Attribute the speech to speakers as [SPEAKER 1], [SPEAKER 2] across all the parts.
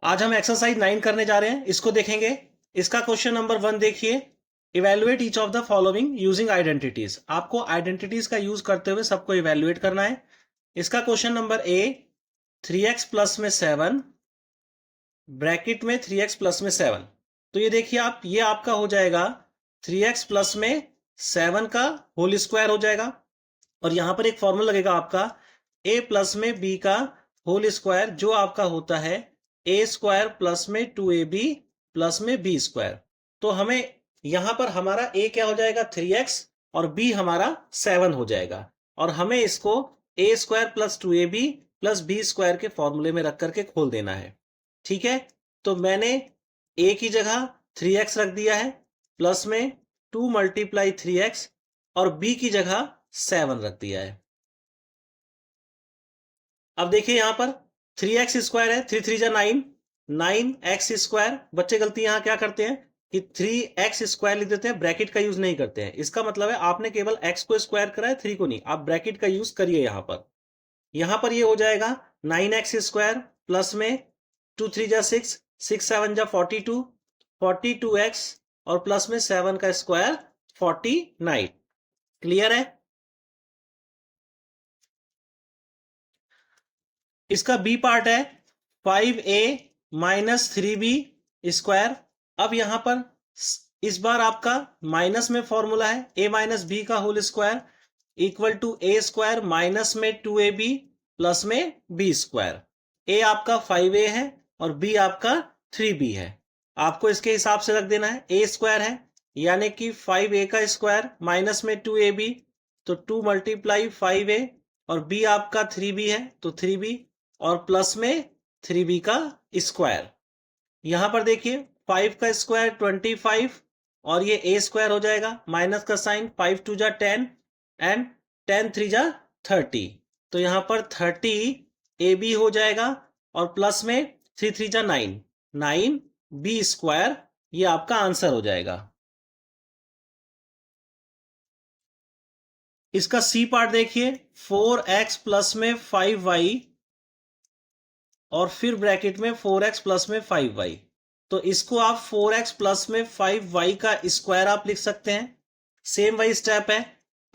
[SPEAKER 1] आज हम एक्सरसाइज 9 करने जा रहे हैं, इसको देखेंगे। इसका क्वेश्चन नंबर 1 देखिए, evaluate each of the following using identities. आपको आइडेंटिटीज का यूज करते हुए सबको इवेल्युएट करना है। इसका question number A, 3x plus में 7 ब्रैकेट में 3x प्लस में 7। तो ये देखिए आप, ये आपका हो जाएगा 3x प्लस में 7 का होल स्क्वायर हो जाएगा। और यहां पर एक फॉर्मूला लगेगा आपका a प्लस में b का होल स्क्वायर, जो आपका होता है a स्क्वायर प्लस में 2ab प्लस में b स्क्वायर। तो हमें यहां पर हमारा a क्या हो जाएगा 3x और b हमारा 7 हो जाएगा। और हमें इसको a square plus 2ab plus b square के फॉर्मूले में रख करके खोल देना है। ठीक है, तो मैंने a की जगह 3x रख दिया है, प्लस में 2 मल्टीप्लाई 3x, और b की जगह 7 रख दिया है। अब देखिए यहां पर 3x स्क्वायर है, 3 3 जा 9, 9x स्क्वायर। बच्चे गलती यहां क्या करते हैं कि 3x स्क्वायर लिख देते हैं, ब्रैकेट का यूज नहीं करते हैं। इसका मतलब है आपने केवल x को स्क्वायर करा है, 3 को नहीं। आप ब्रैकेट का यूज करिए यहां पर ये हो जाएगा 9x स्क्वायर प्लस में 2 3 जा 6, 6 7 जा 42, 42x और प्लस में 7 का स्क्वायर 49। क्लियर है। इसका बी पार्ट है 5a माइनस 3b स्क्वायर। अब यहां पर इस बार आपका माइनस में फॉर्मूला है a माइनस बी का whole square equal to a square minus में 2ab प्लस में b स्क्वायर। a आपका 5a है और b आपका 3b है। आपको इसके हिसाब से रख देना है। a स्क्वायर है यानी कि 5a का स्क्वायर माइनस में 2ab, तो 2 मल्टीप्लाई 5a, और b आपका 3b है तो 3b, और प्लस में 3b का स्क्वायर। यहां पर देखिए 5 का स्क्वायर 25 और ये a स्क्वायर हो जाएगा, माइनस का साइन, 5 2 जा 10 एंड 10 3 जा 30। तो यहां पर 30 ab हो जाएगा और प्लस में 3 3 जा 9, 9 b स्क्वायर। ये आपका आंसर हो जाएगा। इसका सी पार्ट देखिए, 4x प्लस में 5y और फिर ब्रैकेट में 4x प्लस में 5y। तो इसको आप 4x प्लस में 5y का स्क्वायर आप लिख सकते हैं। सेम वही स्टेप है,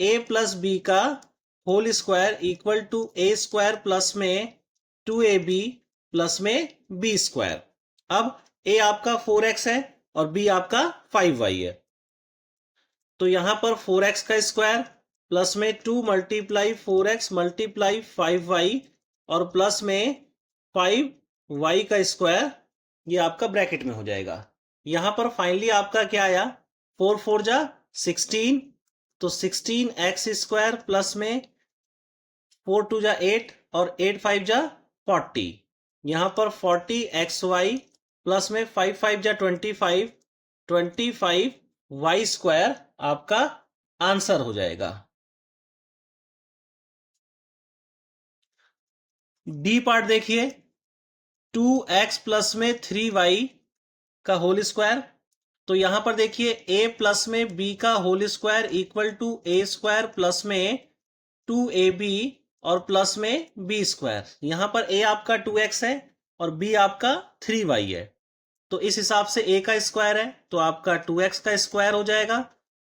[SPEAKER 1] a प्लस बी का whole square equal to a square plus में 2ab प्लस में b स्क्वायर। अब a आपका 4x है और b आपका 5y है, तो यहां पर 4x का स्क्वायर प्लस में 2 मल्टीप्लाई 4x मल्टीप्लाई 5y और प्लस में 5y का स्क्वायर, ये आपका ब्रैकेट में हो जाएगा। यहां पर फाइनली आपका क्या आया, 4 4 जा 16, तो 16x स्क्वायर प्लस में 4 2 जा 8 और 8 5 जा 40। यहां पर 40xy प्लस में 5 5 जा 25, 25y स्क्वायर आपका आंसर हो जाएगा। डी पार्ट देखिए, 2x प्लस में 3y का होल स्क्वायर। तो यहां पर देखिए a प्लस में b का whole square equal to a square plus में 2ab और प्लस में b स्क्वायर। यहां पर a आपका 2x है और b आपका 3y है, तो इस हिसाब से a का स्क्वायर है तो आपका 2x का स्क्वायर हो जाएगा,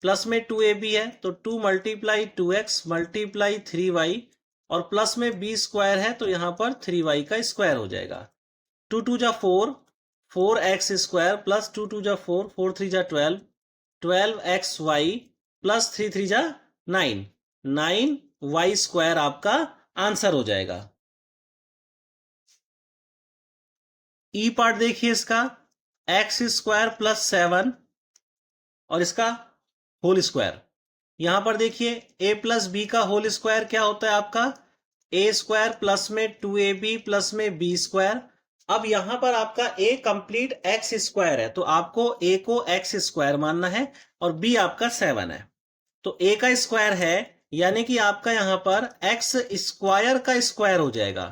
[SPEAKER 1] प्लस में 2ab है तो 2 मल्टीप्लाई 2x मल्टीप्लाई 3y और प्लस में b स्क्वायर है तो यहां पर 3y का स्क्वायर हो जाएगा। 2 2 जा 4, 4x स्क्वायर प्लस 2 2 जा 4, 4 3 जा 12, 12xy प्लस 3 3 जा 9, 9y स्क्वायर आपका आंसर हो जाएगा। ई पार्ट देखिए इसका, x स्क्वायर प्लस 7 और इसका होल स्क्वायर। यहां पर देखिए a प्लस बी का होल स्क्वायर क्या होता है आपका, a स्क्वायर प्लस में 2ab प्लस में b स्क्वायर। अब यहां पर आपका a कंप्लीट x स्क्वायर है तो आपको a को x स्क्वायर मानना है और b आपका 7 है, तो a का स्क्वायर है यानी कि आपका यहां पर x स्क्वायर का स्क्वायर हो जाएगा।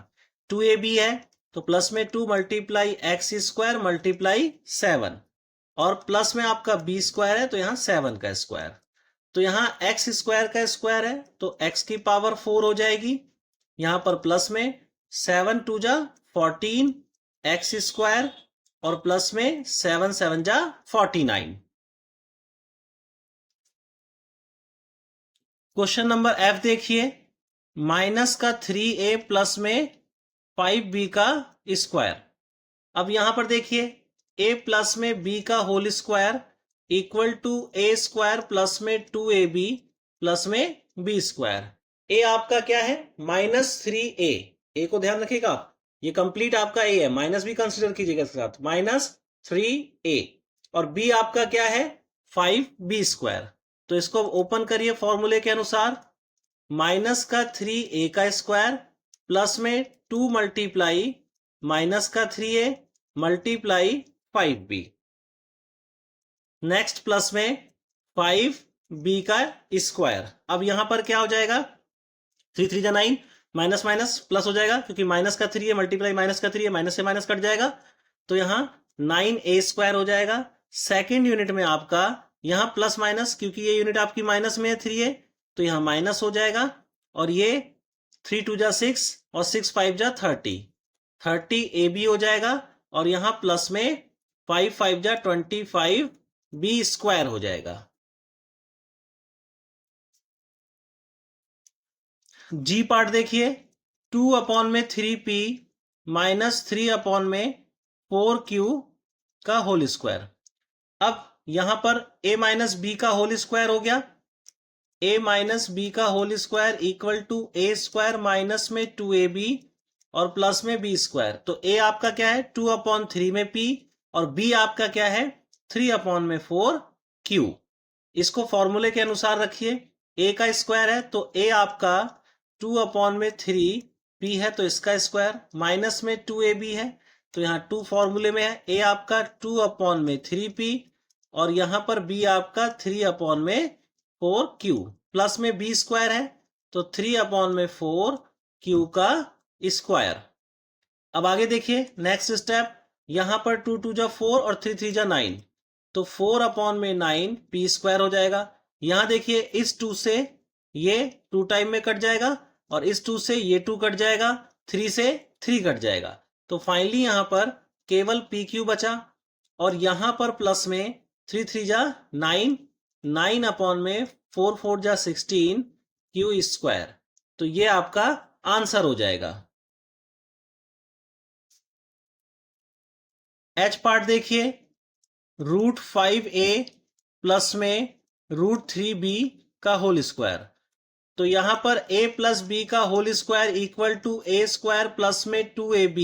[SPEAKER 1] 2ab है तो प्लस में 2 मल्टीप्लाई x स्क्वायर मल्टीप्लाई 7 और प्लस में आपका b स्क्वायर है तो यहां 7 का स्क्वायर। तो यहां x स्क्वायर का स्क्वायर है तो x की पावर 4 हो जाएगी। यहां पर प्लस में 7 2 जा 14 एक्स स्क्वायर और प्लस में 7 7 जा 49। क्वेश्चन नंबर एफ देखिए, माइनस का 3a प्लस में 5b का स्क्वायर। अब यहां पर देखिए a प्लस में b का whole square equal to a square plus में 2ab प्लस में b स्क्वायर। a आपका क्या है -3a, a को ध्यान रखिएगा आप, ये कंप्लीट आपका a है, माइनस भी कंसिडर कीजिएगा इसके साथ, -3a। और b आपका क्या है 5b स्क्वायर। तो इसको ओपन करिए फॉर्मूले के अनुसार, माइनस का 3a का स्क्वायर प्लस में 2 मल्टीप्लाई माइनस का 3a multiply 5b, next plus में 5b का स्क्वायर। अब यहां पर क्या हो जाएगा 3 3 जा 9, माइनस माइनस प्लस हो जाएगा क्योंकि माइनस का 3 है मल्टीप्लाई माइनस का 3 है, माइनस से माइनस कट जाएगा, तो यहां 9a स्क्वायर हो जाएगा। सेकेंड यूनिट में आपका यहां प्लस माइनस, क्योंकि ये यूनिट आपकी माइनस में है 3 है, तो यहां माइनस हो जाएगा। और ये 3 2 जा 6 और 6 5 जा 30 ab हो जाएगा। और यहां प्लस में 5 5 जा 25 b स्क्वायर हो जाएगा। जी पार्ट देखिए, 2 अपॉन में 3p माइनस 3 अपॉन में 4q का होल स्क्वायर। अब यहां पर a माइनस बी का होल स्क्वायर हो गया, a माइनस बी का whole square equal to a square minus में 2ab और प्लस में b स्क्वायर। तो a आपका क्या है 2 अपॉन 3 में p और b आपका क्या है 3 अपॉन में 4q। इसको फॉर्मूले के अनुसार रखिए, a का स्क्वायर है तो a आपका 2 अपॉन में 3p है तो इसका स्क्वायर, माइनस में 2ab है तो यहाँ 2 फॉर्मूले में है, a आपका 2 अपॉन में 3p और यहां पर b आपका 3 अपॉन में 4q, प्लस में b स्क्वायर है तो 3 अपॉन में 4q का स्क्वायर। अब आगे देखिए नेक्स्ट स्टेप, यहां पर 2 2 जा 4 और 3 3 जा 9, तो 4 अपॉन में 9 p स्क्वायर हो जाएगा। यहां देखिए इस 2 से ये 2 टाइम में कट जाएगा और इस 2 से ये 2 कट जाएगा, 3 से 3 कट जाएगा, तो फाइनली यहां पर केवल पी क्यू बचा। और यहां पर प्लस में 3 3 जा 9, 9 अपॉन में 4 4 जा 16 क्यू स्क्वायर। तो ये आपका आंसर हो जाएगा। एच पार्ट देखिए, √5a प्लस में √3b का होल स्क्वायर। तो यहां पर a प्लस बी का whole square equal to a square plus में 2ab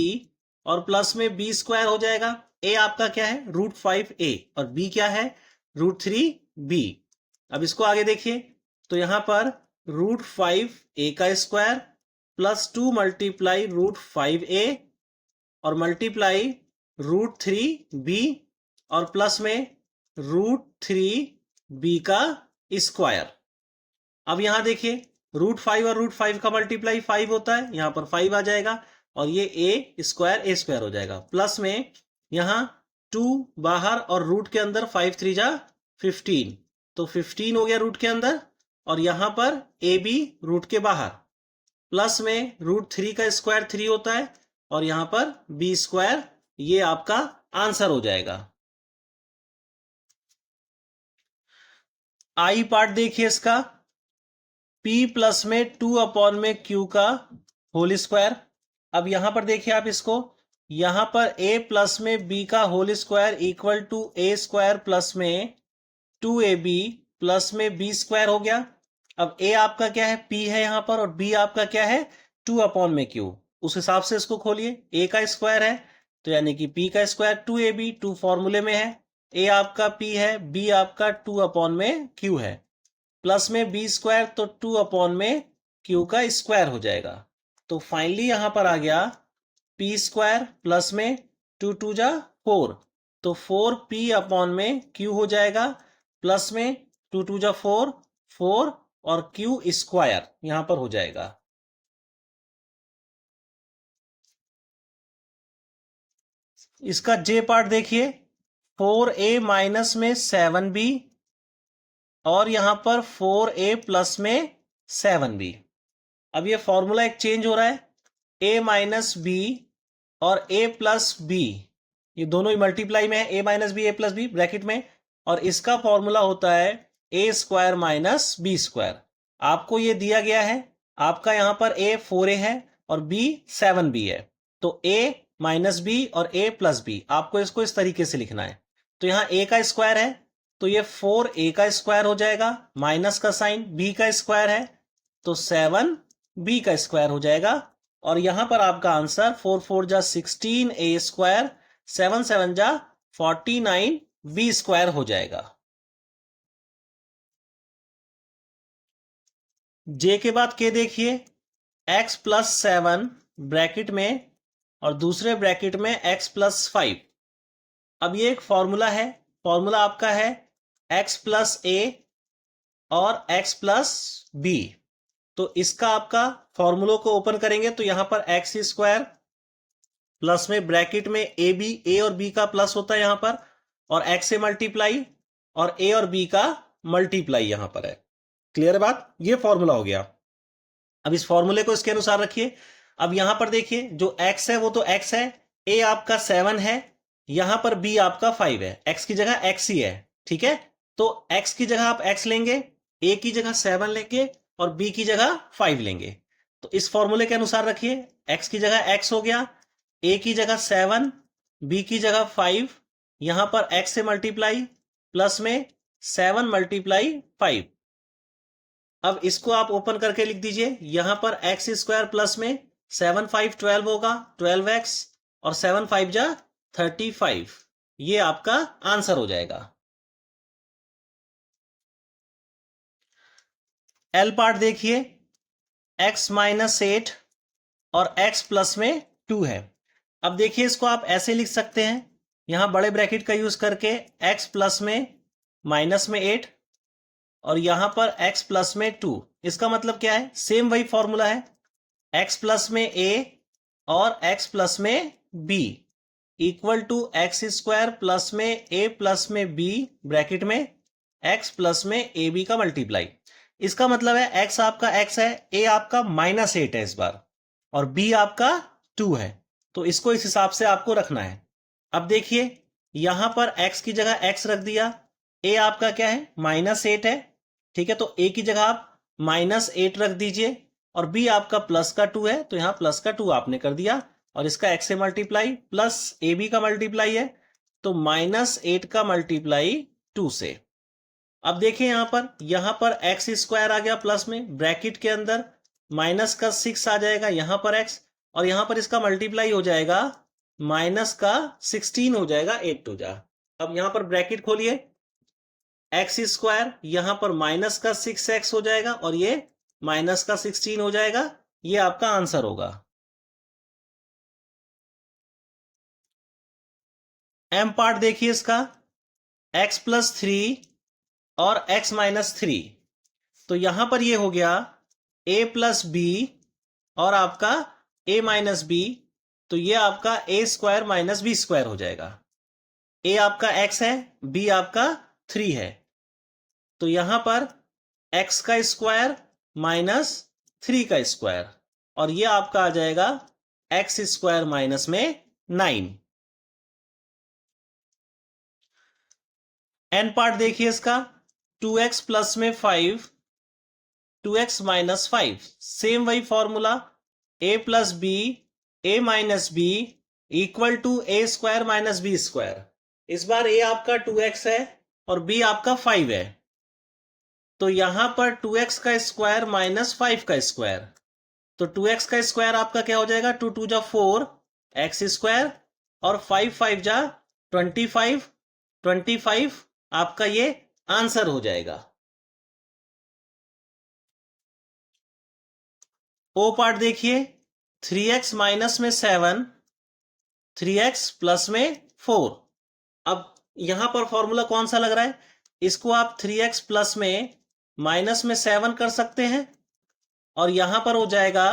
[SPEAKER 1] और प्लस में b स्क्वायर हो जाएगा। a आपका क्या है √5a और b क्या है √3b। अब इसको आगे देखिए, तो यहां पर √5a का स्क्वायर प्लस 2 मल्टीप्लाई √5a और मल्टीप्लाई √3b और प्लस में √3b का स्क्वायर। अब यहां देखिए √5 और √5 का मल्टीप्लाई 5 होता है, यहां पर 5 आ जाएगा और ये a स्क्वायर हो जाएगा, प्लस में यहां 2 बाहर और रूट के अंदर 5 3 जा 15, तो 15 हो गया रूट के अंदर और यहां पर ab रूट के बाहर, प्लस में √3 का स्क्वायर 3 होता है और यहां पर b स्क्वायर, ये आपका आंसर हो जाएगा। आई पार्ट देखिए इसका, p प्लस में 2 अपॉन में q का होल स्क्वायर। अब यहां पर देखिए आप इसको, यहां पर a प्लस में b का whole square equal to a square plus में 2ab प्लस में b स्क्वायर हो गया। अब a आपका क्या है p है यहां पर और b आपका क्या है 2 अपॉन में q, उस हिसाब से इसको खोलिए, a का स्क्वायर है तो यानी कि p का स्क्वायर 2ab, 2 फॉर्मूले में है, a आपका p है, b आपका 2 अपॉन में q है, प्लस में b स्क्वायर तो 2 अपॉन में q का स्क्वायर हो जाएगा। तो फाइनली यहां पर आ गया p स्क्वायर प्लस में 2 2 जा 4, तो 4p अपॉन में q हो जाएगा, प्लस में 2 2 जा 4 4 और q स्क्वायर यहां पर हो जाएगा। इसका जे पार्ट देखिए, 4a माइनस में 7b और यहां पर 4a प्लस में 7b। अब ये फॉर्मूला एक चेंज हो रहा है, a माइनस बी और a प्लस बी, ये दोनों ही मल्टीप्लाई में है, a minus b, a plus b bracket में, और इसका फॉर्मूला होता है a square minus b square. आपको ये दिया गया है, आपका यहां पर a 4a है और b 7b है, तो a माइनस बी और a प्लस बी, आपको इसको इस तरीके से लिखना है। तो यहां a का स्क्वायर है तो ये 4a का स्क्वायर हो जाएगा, माइनस का साइन, b का स्क्वायर है तो 7b का स्क्वायर हो जाएगा, और यहां पर आपका आंसर 4 4 जा 16a स्क्वायर, 7 7 जा 49b स्क्वायर हो जाएगा। जे के बाद के देखिए, x प्लस 7 ब्रैकेट में और दूसरे ब्रैकेट में x प्लस 5। अब ये एक फॉर्मूला है, फॉर्मूला आपका है x प्लस ए और x प्लस बी। तो इसका आपका फॉर्मूलों को ओपन करेंगे तो यहां पर एक्स स्क्वायर प्लस में ब्रैकेट में ए बी, ए और बी का प्लस होता है यहां पर, और एक्स से मल्टीप्लाई और ए और बी का मल्टीप्लाई यहां पर है। क्लियर है बात? ये फॉर्मूला हो गया। अब इस फॉर्मूले को इसके अनुसार रखिए। अब यहां पर देखिए जो x है वो तो x है, a आपका 7 है, यहां पर b आपका 5 है, x की जगह x ही है, ठीक है। तो x की जगह आप x लेंगे, a की जगह 7 लेंगे और b की जगह 5 लेंगे। तो इस फॉर्मूले के अनुसार रखिए, x की जगह x हो गया, a की जगह 7, b की जगह 5, यहां पर x से मल्टीप्लाई प्लस में 7 मल्टीप्लाई 5। अब इसको आप ओपन करके लिख दीजिए, यहां पर एक्स स्क्वायर प्लस में 7 5 12 होगा, 12x, और 7 5 जा 35, ये आपका आंसर हो जाएगा। एल पार्ट देखिए, x माइनस 8 और x प्लस में 2 है। अब देखिए इसको आप ऐसे लिख सकते हैं, यहां बड़े ब्रैकेट का यूज करके x प्लस में माइनस में 8 और यहां पर x प्लस में 2। इसका मतलब क्या है? सेम वही फॉर्मूला है, x प्लस में a और x प्लस में b equal to x square plus में a प्लस में b ब्रैकेट में x प्लस में ए बी का मल्टीप्लाई। इसका मतलब है x आपका x है, a आपका माइनस 8 है इस बार, और b आपका 2 है, तो इसको इस हिसाब से आपको रखना है। अब देखिए यहां पर x की जगह x रख दिया, a आपका क्या है? माइनस 8 है, ठीक है, तो a की जगह आप माइनस 8 रख दीजिए, और b आपका प्लस का 2 है तो यहां प्लस का 2 आपने कर दिया, और इसका x से मल्टीप्लाई प्लस ए बी का मल्टीप्लाई है तो माइनस 8 का मल्टीप्लाई 2 से। अब देखिए यहां पर एक्स स्क्वायर आ गया प्लस में, ब्रैकेट के अंदर माइनस का 6 आ जाएगा यहां पर x, और यहां पर इसका मल्टीप्लाई हो जाएगा माइनस का 16 हो जाएगा 8 टू जा। अब यहां पर ब्रैकेट खोलिए, एक्स स्क्वायर यहां पर माइनस का 6x हो जाएगा और ये माइनस का 16 हो जाएगा, ये आपका आंसर होगा। एम पार्ट देखिए इसका, x प्लस 3 और x माइनस 3। तो यहां पर ये हो गया a प्लस बी और आपका a माइनस बी, तो ये आपका a square minus b square हो जाएगा। a आपका x है, b आपका 3 है, तो यहां पर x का स्क्वायर माइनस 3 का स्क्वायर, और ये आपका आ जाएगा x स्क्वायर माइनस में 9। एन पार्ट देखिए इसका, 2x प्लस में 5, 2x माइनस 5, सेम वही formula, a plus b, a minus b equal to a square minus b square. इस बार a आपका 2x है और b आपका 5 है, तो यहां पर 2x का स्क्वायर माइनस 5 का स्क्वायर, तो 2x का स्क्वायर आपका क्या हो जाएगा? 2 2 जा 4 एक्स स्क्वायर, और 5 5 जा 25, 25 आपका ये आंसर हो जाएगा। ओ पार्ट देखिए, 3x माइनस में 7, 3x प्लस में 4। अब यहां पर फॉर्मूला कौन सा लग रहा है? इसको आप 3x प्लस में माइनस में 7 कर सकते हैं, और यहां पर हो जाएगा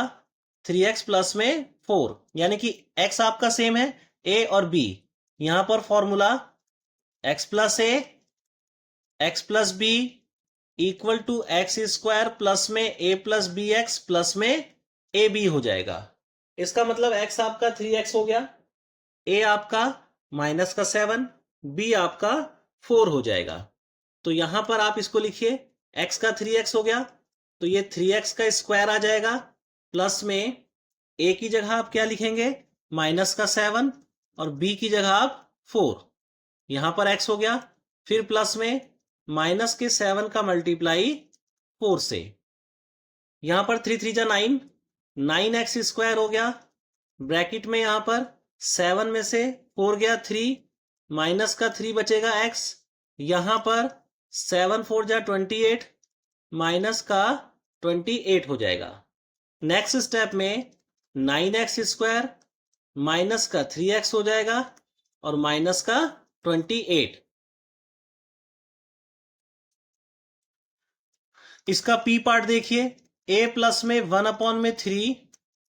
[SPEAKER 1] 3x प्लस में 4, यानी कि x आपका सेम है a और b, यहां पर formula x plus a, x plus b equal to x square plus में a plus b x plus में ए बी हो जाएगा। इसका मतलब x आपका 3x हो गया, ए आपका माइनस का 7, बी आपका 4 हो जाएगा। तो यहां पर आप इसको लिखिए, x का 3x हो गया, तो ये 3x का स्क्वायर आ जाएगा, प्लस में a की जगह आप क्या लिखेंगे, माइनस का 7, और b की जगह आप 4। यहां पर x हो गया, फिर प्लस में माइनस के 7 का मल्टीप्लाई 4 से, यहां पर 3 3 जा 9, 9x स्क्वायर हो गया, ब्रैकेट में यहां पर 7 में से 4 गया 3, माइनस का 3 बचेगा x, यहां पर 7 4 जा 28, माइनस का 28 हो जाएगा। नेक्स्ट स्टेप में 9x स्क्वायर माइनस का 3x हो जाएगा और माइनस का 28। इसका p पार्ट देखिए, a प्लस में 1/3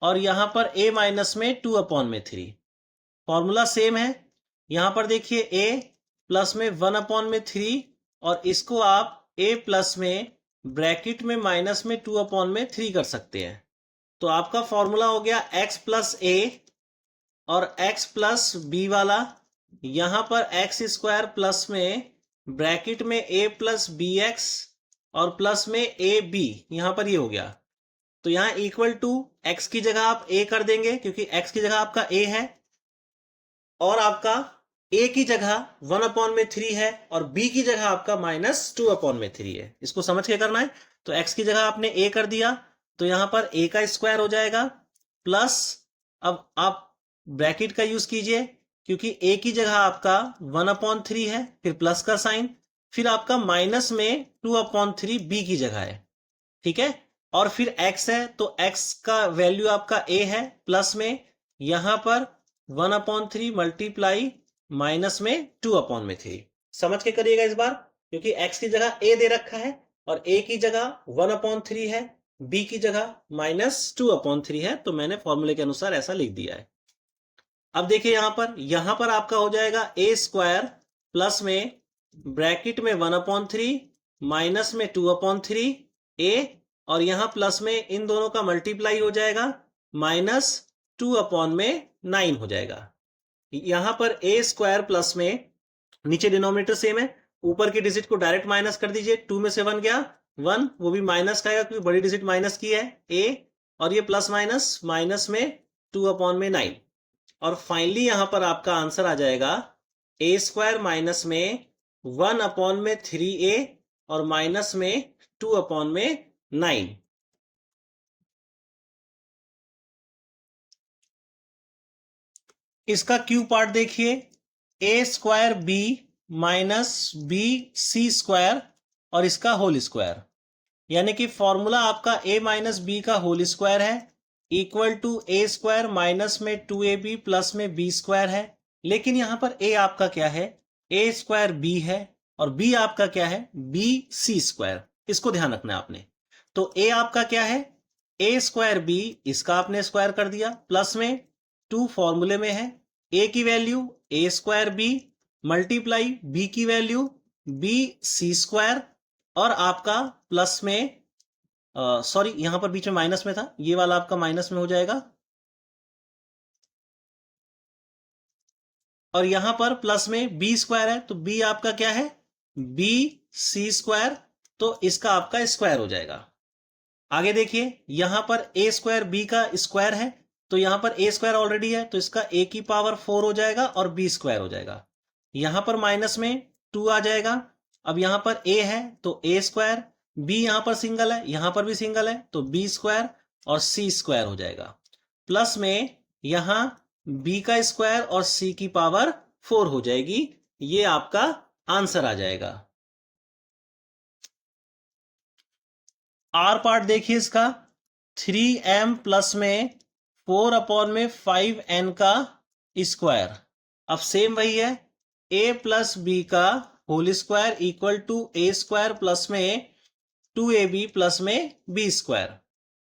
[SPEAKER 1] और यहां पर a माइनस में 2/3। फॉर्मूला सेम है, यहां पर देखिए a प्लस में 1/3 और इसको आप a प्लस में ब्रैकेट में माइनस में 2/3 कर सकते हैं। तो आपका फॉर्मूला हो गया x प्लस a और x प्लस b वाला, यहां पर x स्क्वायर प्लस में ब्रैकेट में a प्लस बी एक्स और प्लस में ए बी, यहां पर ये हो गया। तो यहां इक्वल टू x की जगह आप a कर देंगे क्योंकि x की जगह आपका a है, और आपका a की जगह 1/3 है और b की जगह आपका माइनस 2/3 है। इसको समझ के करना है। तो x की जगह आपने a कर दिया, तो यहां पर a का स्क्वायर हो जाएगा, प्लस अब आप ब्रैकेट का यूज कीजिए क्योंकि a की जगह आपका 1/3 है, फिर प्लस का साइन, फिर आपका माइनस में 2/3 b की जगह है, ठीक है, और फिर x है तो x का वैल्यू आपका a है, प्लस में यहां पर 1/3 मल्टीप्लाई माइनस में 2/3। समझ के करिएगा इस बार, क्योंकि x की जगह a दे रखा है और a की जगह 1/3 है, b की जगह माइनस 2/3 है, तो मैंने फॉर्मूले के अनुसार ऐसा लिख दिया है। अब देखिए यहां पर आपका हो जाएगा a स्क्वायर प्लस में ब्रैकेट में 1/3 माइनस में 2/3 a, और यहां प्लस में इन दोनों का मल्टीप्लाई हो जाएगा, माइनस 2/9 हो जाएगा। यहां पर a स्क्वायर प्लस में, नीचे डिनोमिनेटर सेम है, ऊपर की डिजिट को डायरेक्ट माइनस कर दीजिए, 2 में से 1 गया 1, वो भी माइनस का आएगा क्योंकि बड़ी डिजिट माइनस की है a, और ये प्लस माइनस माइनस में 2/9, और फाइनली यहां पर आपका आंसर आ जाएगा a स्क्वायर माइनस में 1/3a और माइनस में 2/9। इसका क्यू पार्ट देखिए, a स्क्वायर b minus b c square और इसका होल स्क्वायर, यानी कि फॉर्मूला आपका a माइनस बी का होल स्क्वायर है equal to a square minus में 2ab प्लस में b स्क्वायर है। लेकिन यहां पर a आपका क्या है, a स्क्वायर b है और b आपका क्या है, b सी स्क्वायर। इसको ध्यान रखना है आपने। तो a आपका क्या है, a स्क्वायर b, इसका आपने स्क्वायर कर दिया, प्लस में 2 फॉर्मूले में है, a की वैल्यू a स्क्वायर b मल्टीप्लाई b की वैल्यू b सी स्क्वायर, और आपका प्लस में सॉरी यहां पर बीच में माइनस में था, ये वाला आपका माइनस में हो जाएगा, और यहां पर प्लस में b स्क्वायर है, तो b आपका क्या है, b सी स्क्वायर, तो इसका आपका स्क्वायर हो जाएगा। आगे देखिए, यहां पर a स्क्वायर b का स्क्वायर है, तो यहां पर a स्क्वायर ऑलरेडी है तो इसका a की पावर 4 हो जाएगा और b स्क्वायर हो जाएगा। यहां पर माइनस में 2 आ जाएगा। अब यहां पर a है तो a स्क्वायर, b यहां पर सिंगल है, यहां पर भी सिंगल है, तो b स्क्वायर और c स्क्वायर हो जाएगा, प्लस में यहां b का स्क्वायर और c की पावर 4 हो जाएगी। ये आपका आंसर आ जाएगा। आर पार्ट देखिए इसका, 3m प्लस में 4/5n का स्क्वायर। अब सेम वही है, a प्लस बी का whole square equal to a square plus में 2ab प्लस में b स्क्वायर।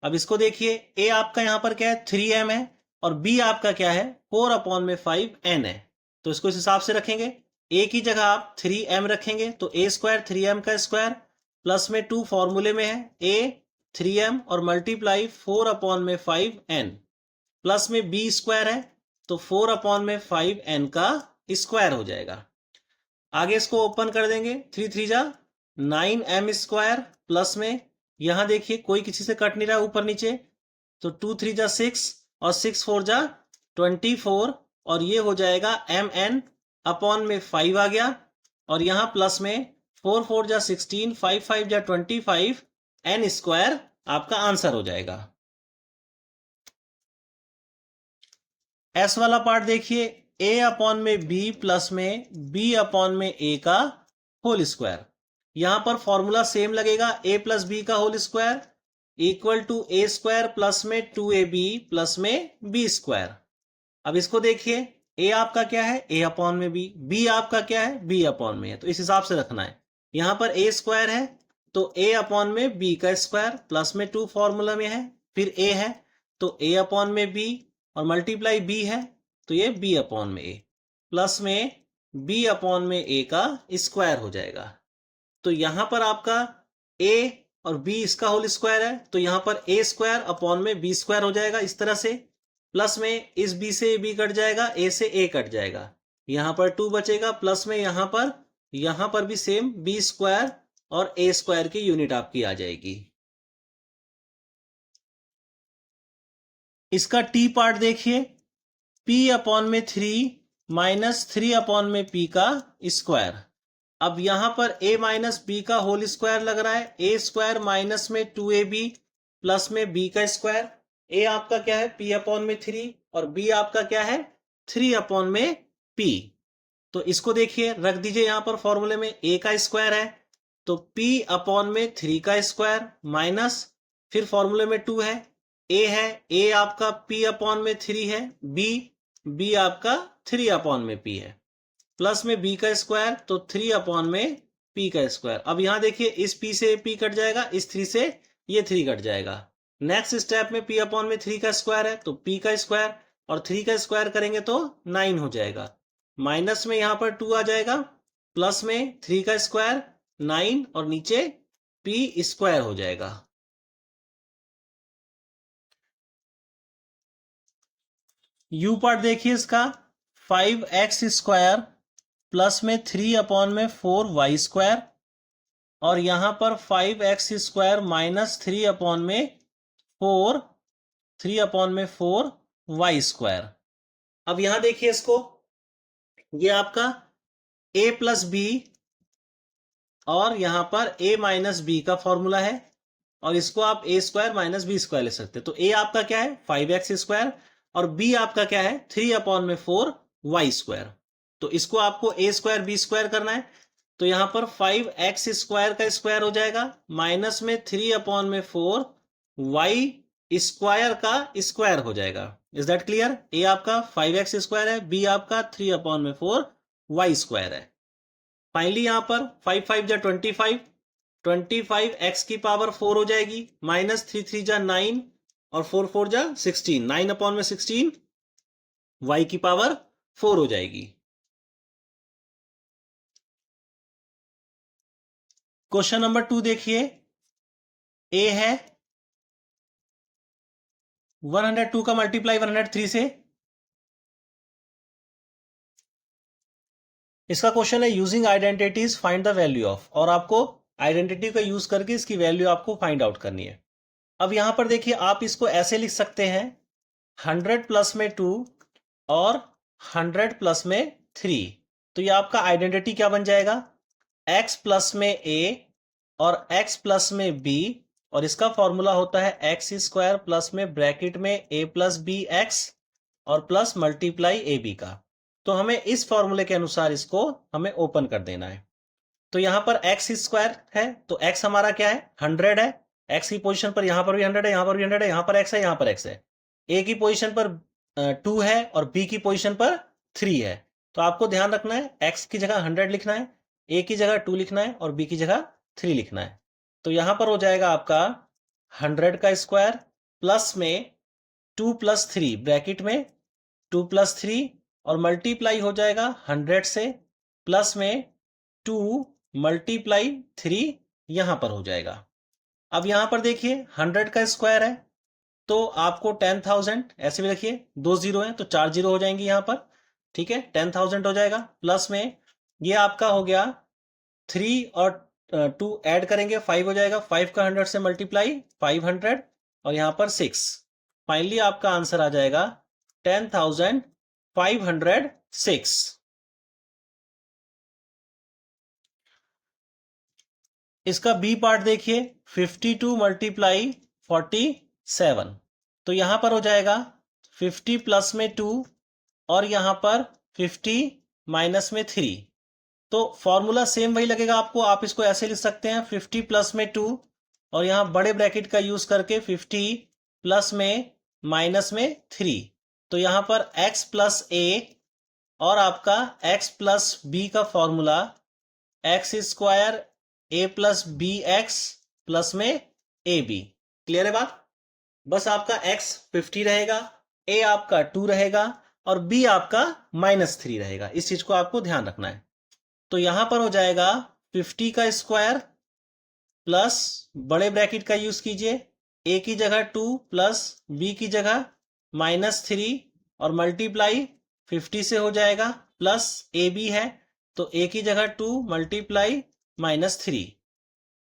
[SPEAKER 1] अब इसको देखिए, a आपका यहां पर क्या है, 3m है, और b आपका क्या है, 4/5n है। तो इसको इस हिसाब से रखेंगे, a की जगह आप 3m रखेंगे तो a स्क्वायर 3m का स्क्वायर प्लस में 2 फॉर्मूले में है a 3m और मल्टीप्लाई 4/5n, प्लस में b स्क्वायर है, तो 4/5 n का स्क्वायर हो जाएगा। आगे इसको ओपन कर देंगे, 3 3 जा 9m स्क्वायर प्लस में, यहां देखिए कोई किसी से कट नहीं रहा ऊपर नीचे, तो 2 3 जा 6 और 6 4 जा 24 और ये हो जाएगा mn अपॉन में 5 आ गया और यहां प्लस में 4 4 जा 16 5 5 जा 25 n स्क्वायर आपका आंसर हो जाएगा। एस वाला पार्ट देखिए, a अपॉन में b प्लस में b अपॉन में a का होल स्क्वायर। यहां पर फॉर्मूला सेम लगेगा, a प्लस बी का whole square equal to a square plus में 2ab प्लस में b स्क्वायर। अब इसको देखिए, a आपका क्या है, a अपॉन में b आपका क्या है, b अपॉन में है, तो इस हिसाब से रखना है। यहां पर a स्क्वायर है तो a अपॉन में b का स्क्वायर प्लस में 2 फॉर्मूला में है, फिर a है तो a अपॉन में b और मल्टीप्लाई b है तो ये b अपॉन में a प्लस में b अपॉन में a का स्क्वायर हो जाएगा। तो यहां पर आपका a और b इसका होल स्क्वायर है तो यहां पर a स्क्वायर अपॉन में b स्क्वायर हो जाएगा इस तरह से, प्लस में इस b से b कट जाएगा, a से a कट जाएगा, यहां पर 2 बचेगा, प्लस में यहां पर भी सेम b स्क्वायर और a स्क्वायर की यूनिट आपकी आ जाएगी। इसका t पार्ट देखिए, p अपॉन में 3 माइनस 3 अपॉन में p का स्क्वायर। अब यहां पर a माइनस b का होल स्क्वायर लग रहा है, a स्क्वायर माइनस में 2ab प्लस में b का स्क्वायर। a आपका क्या है, p अपॉन में 3 और b आपका क्या है, 3 अपॉन में p। तो इसको देखिए रख दीजिए यहां पर फॉर्मूले में, a का स्क्वायर है तो p अपॉन में 3 का स्क्वायर माइनस फिर फॉर्मूले में 2 है, a है, a आपका p अपॉन में 3 है, b आपका 3 अपॉन में p है, प्लस में b का स्क्वायर तो 3 अपॉन में p का स्क्वायर। अब यहां देखिए इस p से p कट जाएगा, इस 3 से ये 3 कट जाएगा। नेक्स्ट स्टेप में p अपॉन में 3 का स्क्वायर है तो p का स्क्वायर और 3 का स्क्वायर करेंगे तो 9 हो जाएगा, माइनस में यहां पर 2 आ जाएगा, प्लस में 3 का स्क्वायर 9 और नीचे p स्क्वायर हो जाएगा। u पार्ट देखिए इसका, 5x स्क्वायर प्लस में 3 अपॉन में 4y स्क्वायर और यहां पर 5x स्क्वायर माइनस 3 अपॉन में 4y स्क्वायर। अब यहां देखिए इसको, ये आपका a प्लस बी और यहां पर a माइनस बी का फॉर्मूला है और इसको आप a square minus b square ले सकते हैं। तो a आपका क्या है, 5x स्क्वायर और b आपका क्या है, 3 अपॉन में 4y स्क्वायर। तो इसको आपको a स्क्वायर b स्क्वायर करना है तो यहां पर 5x स्क्वायर का स्क्वायर हो जाएगा माइनस में 3 अपॉन में 4y स्क्वायर का स्क्वायर हो जाएगा। Is that clear? a आपका 5x स्क्वायर है, b आपका 3 अपॉन में 4y स्क्वायर है। फाइनली यहां पर 5 5 जा 25 x की पावर 4 हो जाएगी, माइनस 3 3 जा 9 और 4 4 जा 16, 9 अपॉन में 16 y की पावर 4 हो जाएगी। क्वेश्चन नंबर 2 देखिए, a है 102 का मल्टीप्लाई 103 से। इसका क्वेश्चन है using identities find the value of, और आपको आइडेंटिटी का यूज करके इसकी वैल्यू आपको फाइंड आउट करनी है। अब यहां पर देखिए आप इसको ऐसे लिख सकते हैं, 100 प्लस में 2 और 100 प्लस में 3। तो ये आपका आइडेंटिटी क्या बन जाएगा, x प्लस में a और x प्लस में b और इसका फॉर्मूला होता है एक्स स्क्वायर प्लस में ब्रैकेट में a प्लस बी एक्स और प्लस मल्टीप्लाई ए बी का। तो हमें इस फॉर्मूले के अनुसार इसको हमें ओपन कर देना है। तो यहां पर एक्स स्क्वायर है तो x हमारा क्या है, 100 है, x की पोजीशन पर यहां पर भी 100 है, यहां पर भी 100 है, यहां पर x है, यहां पर x है। a की पोजीशन पर 2 है और b की पोजीशन पर 3 है। तो आपको ध्यान रखना है x की जगह 100 लिखना है, a की जगह 2 लिखना है और b की जगह 3 लिखना है। तो यहां पर हो जाएगा आपका 100 का स्क्वायर प्लस में 2 प्लस 3 ब्रैकेट में 2 प्लस 3 और मल्टीप्लाई हो जाएगा 100 से प्लस में 2 मल्टीप्लाई 3 यहां पर हो जाएगा। अब यहां पर देखिए 100 का स्क्वायर है तो आपको 10,000 ऐसे भी रखिए, 2 जीरो है तो 4 जीरो हो जाएंगी यहाँ पर, ठीक है। 10,000 हो जाएगा, प्लस में ये आपका हो गया 3 और 2 ऐड करेंगे 5 हो जाएगा, 5 का 100 से मल्टीप्लाई 500 और यहाँ पर 6। फाइनली आपका आंसर आ जाएगा 10,506। इसका बी पार्ट देखिए, 52 मल्टीप्लाई 47। तो यहां पर हो जाएगा 50 प्लस में 2 और यहां पर 50 माइनस में 3। तो फॉर्मूला सेम वही लगेगा आपको, आप इसको ऐसे लिख सकते हैं 50 प्लस में 2 और यहां बड़े ब्रैकेट का यूज करके 50 प्लस में माइनस में 3। तो यहां पर x प्लस ए और आपका x प्लस बी का फॉर्मूला एक्स स्क्वायर ए प्लस बी एक्स प्लस में ए बी। क्लियर है बात? बस आपका x 50 रहेगा, a आपका 2 रहेगा और b आपका -3 रहेगा। इस चीज को आपको ध्यान रखना है। तो यहां पर हो जाएगा 50 का स्क्वायर प्लस बड़े ब्रैकेट का यूज कीजिए, a की जगह 2 प्लस b की जगह -3 और मल्टीप्लाई 50 से हो जाएगा, प्लस ए बी है तो a की जगह 2 मल्टीप्लाई -3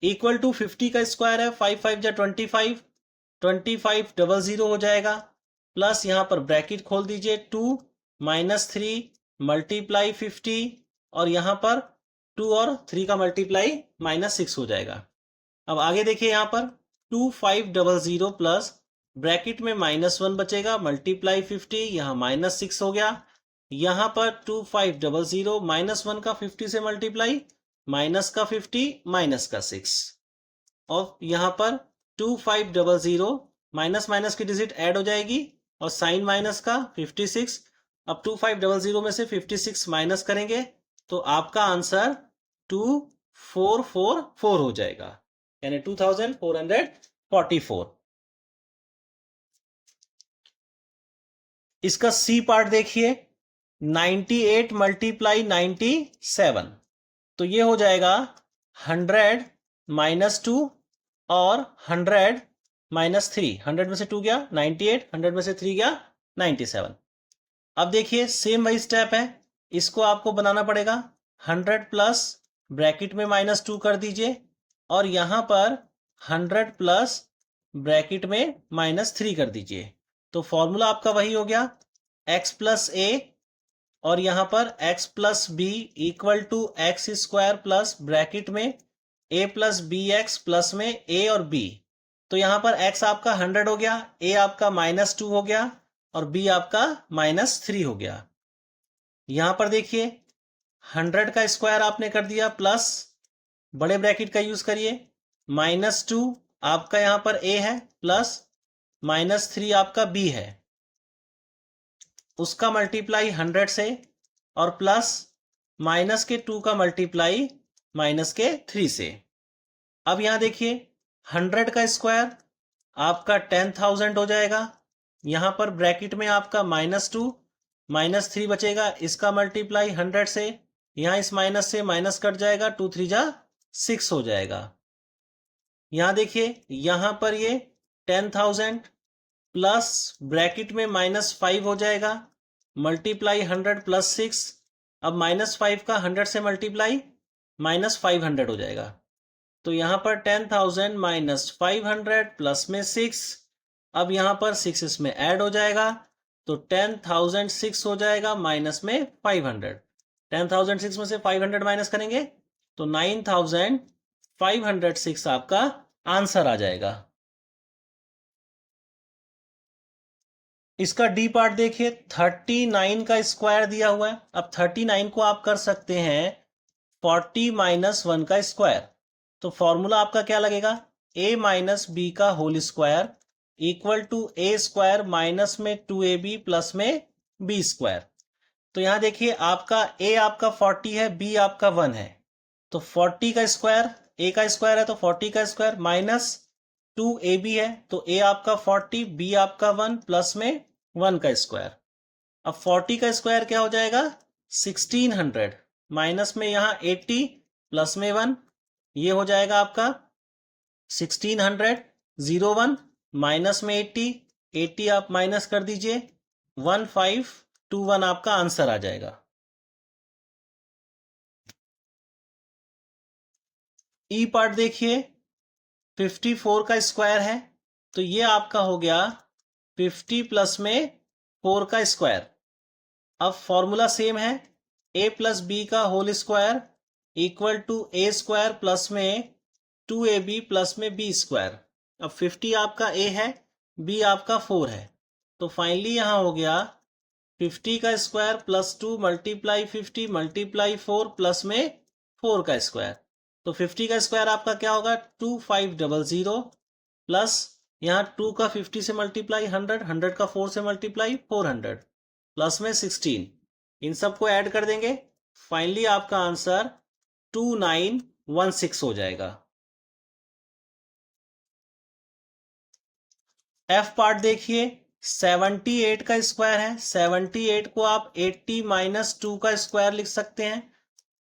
[SPEAKER 1] इक्वल टू 50 का स्क्वायर है 5 5 जा 25, 25 00 हो जाएगा, प्लस यहां पर ब्रैकेट खोल दीजिए 2 -3 मल्टीप्लाई 50 और यहां पर 2 और 3 का मल्टीप्लाई -6 हो जाएगा। अब आगे देखिए यहां पर 2500 प्लस ब्रैकेट में -1 बचेगा, मल्टीप्लाई 50 यहां -6 हो गया, यहां पर 2500 -1 का 50 से मल्टीप्लाई माइनस का 50 माइनस का 6 और यहां पर 2500 माइनस माइनस की डिजिट ऐड हो जाएगी और साइन माइनस का 56। अब 2500 में से 56 माइनस करेंगे तो आपका आंसर 2444 हो जाएगा, यानी 2444। इसका सी पार्ट देखिए, 98 मल्टीप्लाई 97। तो ये हो जाएगा 100 -2 और 100 -3। 100 में से 2 गया 98, 100 में से 3 गया 97। अब देखिए सेम वही स्टेप है, इसको आपको बनाना पड़ेगा। 100 प्लस ब्रैकेट में -2 कर दीजिए और यहां पर 100 प्लस ब्रैकेट में -3 कर दीजिए। तो फॉर्मूला आपका वही हो गया, x प्लस ए और यहां पर x plus b equal to x square plus bracket में a plus b x plus में a और b। तो यहां पर x आपका 100 हो गया, a आपका -2 हो गया और b आपका -3 हो गया। यहां पर देखिए 100 का स्क्वायर आपने कर दिया प्लस बड़े ब्रैकेट का यूज करिए, -2 आपका यहां पर a है प्लस -3 आपका b है, उसका मल्टीप्लाई 100 से और प्लस माइनस के 2 का मल्टीप्लाई माइनस के 3 से। अब यहां देखिए 100 का स्क्वायर आपका 10,000 हो जाएगा, यहां पर ब्रैकेट में आपका -2 -3 बचेगा, इसका मल्टीप्लाई 100 से, यहां इस माइनस से माइनस कट जाएगा, 2 3 जा 6 हो जाएगा। यहां देखिए यहां पर ये 10,000 प्लस ब्रैकेट में -5 हो जाएगा, मल्टीप्लाई 100 प्लस 6। अब -5 का 100 से मल्टीप्लाई -500 हो जाएगा। तो यहां पर 10,000 -500 प्लस में 6, अब यहां पर 6 इसमें ऐड हो जाएगा तो 10,006 हो जाएगा माइनस में 500। 10,006 में से 500 माइनस करेंगे तो 9,506 आपका आंसर आ जाएगा। इसका डी पार्ट देखिए, 39 का स्क्वायर दिया हुआ है। अब 39 को आप कर सकते हैं 40 -1 का स्क्वायर। तो फॉर्मूला आपका क्या लगेगा, a माइनस बी का whole square equal to a square minus में 2ab प्लस में b स्क्वायर। तो यहां देखिए आपका a आपका 40 है, b आपका 1 है, तो 40 का स्क्वायर a का स्क्वायर है तो 40 का स्क्वायर माइनस 2ab है तो a आपका 40, b आपका 1 प्लस में 1 का स्क्वायर। अब 40 का स्क्वायर क्या हो जाएगा 1600 माइनस में यहां 80 प्लस में 1, ये हो जाएगा आपका 1600 01 माइनस में 80 80 आप माइनस कर दीजिए, 1521 आपका आंसर आ जाएगा। ई पार्ट देखिए, 54 का स्क्वायर है, तो ये आपका हो गया 50 प्लस में 4 का स्क्वायर। अब फॉर्मूला सेम है, a प्लस बी का whole square equal to a square plus में 2ab प्लस में बी स्क्वायर। अब 50 आपका a है, b आपका 4 है, तो फाइनली यहां हो गया 50 का square plus 2 multiply 50 multiply 4 plus में 4 का स्क्वायर। तो 50 का स्क्वायर आपका क्या होगा, 2500 प्लस यहाँ 2 का 50 से मल्टीप्लाई 100, 100 का 4 से मल्टीप्लाई 400 प्लस में 16। इन सबको ऐड कर देंगे, फाइनली आपका आंसर 2916 हो जाएगा। एफ पार्ट देखिए, 78 का स्क्वायर है, 78 को आप 80 माइनस 2 का स्क्वायर लिख सकते हैं।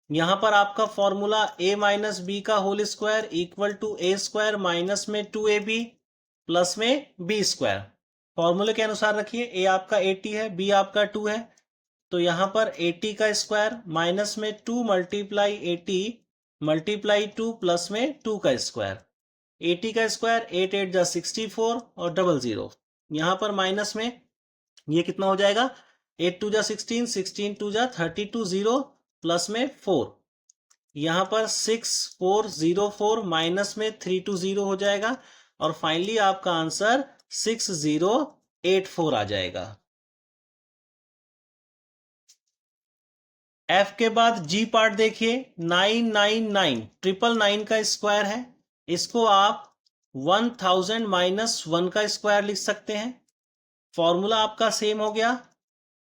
[SPEAKER 1] यहां पर आपका फॉर्मूला a माइनस बी का whole square equal to a square minus में 2ab प्लस में बी स्क्वायर। फॉर्मूले के अनुसार रखिए, a आपका 80 है, b आपका 2 है, तो यहां पर 80 का स्क्वायर माइनस में 2 मल्टीप्लाई 80 मल्टीप्लाई 2 प्लस में 2 का स्क्वायर। 80 का स्क्वायर 8 8 जा 64 और 00 यहां पर माइनस में ये कितना हो जाएगा, 8 2 जा 16, 16 2 जा 32 0 प्लस में 4, यहां पर 6404 माइनस में 320 हो जाएगा और फाइनली आपका आंसर 6084 आ जाएगा। एफ के बाद जी पार्ट देखिए, 999 999 का स्क्वायर है, इसको आप 1000 माइनस 1 का स्क्वायर लिख सकते हैं। फॉर्मूला आपका सेम हो गया,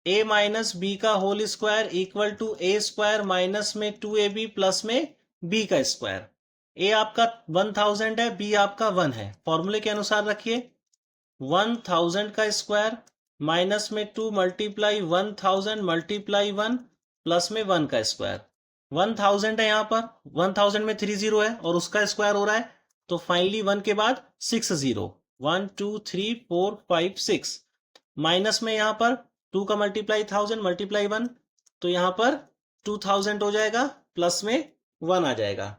[SPEAKER 1] a माइनस बी का whole square equal to a square minus में 2ab प्लस में b का स्क्वायर। a आपका 1000 है, b आपका 1 है, फॉर्मूले के अनुसार रखिए, 1000 का स्क्वायर माइनस में 2 मल्टीप्लाई 1000 मल्टीप्लाई 1 प्लस में 1 का स्क्वायर। 1000 है, यहाँ पर 1000 में 30 है और उसका स्क्वायर हो रहा है, तो फाइनली 1 के बाद 60, 1 2 3 4 5 6 माइनस में यहाँ पर 2 का मल्टीप्लाई 1000 मल्टीप्लाई 1, तो यहाँ पर 2000 हो जाएगा प्लस में 1 आ जाएगा।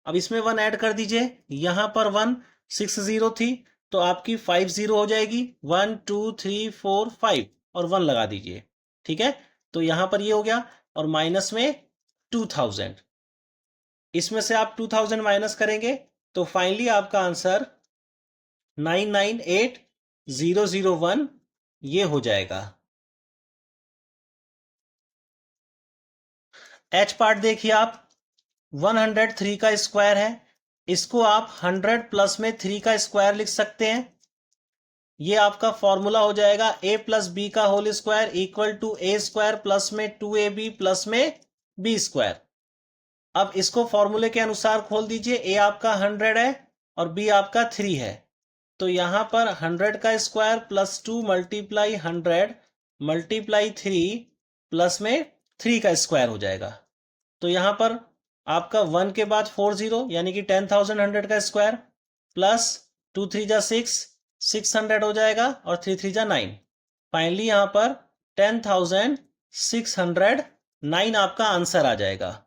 [SPEAKER 1] अब इसमें 1 ऐड कर दीजिए, यहाँ पर 1 60 थी तो आपकी 50 हो जाएगी, 1 2 3 4 5 और 1 लगा दीजिए, ठीक है। तो यहां पर ये हो गया और माइनस में 2000, इसमें से आप 2000 माइनस करेंगे तो फाइनली आपका आंसर 998001 ये हो जाएगा। एच पार्ट देखिए आप, 103 का स्क्वायर है, इसको आप 100 प्लस में 3 का स्क्वायर लिख सकते हैं। ये आपका फॉर्मूला हो जाएगा a प्लस बी का whole square equal to a square plus में 2ab प्लस में बी स्क्वायर। अब इसको फॉर्मूले के अनुसार खोल दीजिए, a आपका 100 है और b आपका 3 है, तो यहां पर 100 का square plus 2 multiply 100 multiply 3 plus में 3 का स्क्वायर हो जाएगा। तो यहां पर आपका 1 के बाद 40 यानी कि 10100 का स्क्वायर प्लस 2 3 जा 6 600 हो जाएगा और 3 3 जा 9, फाइनली यहां पर 10609 आपका आंसर आ जाएगा।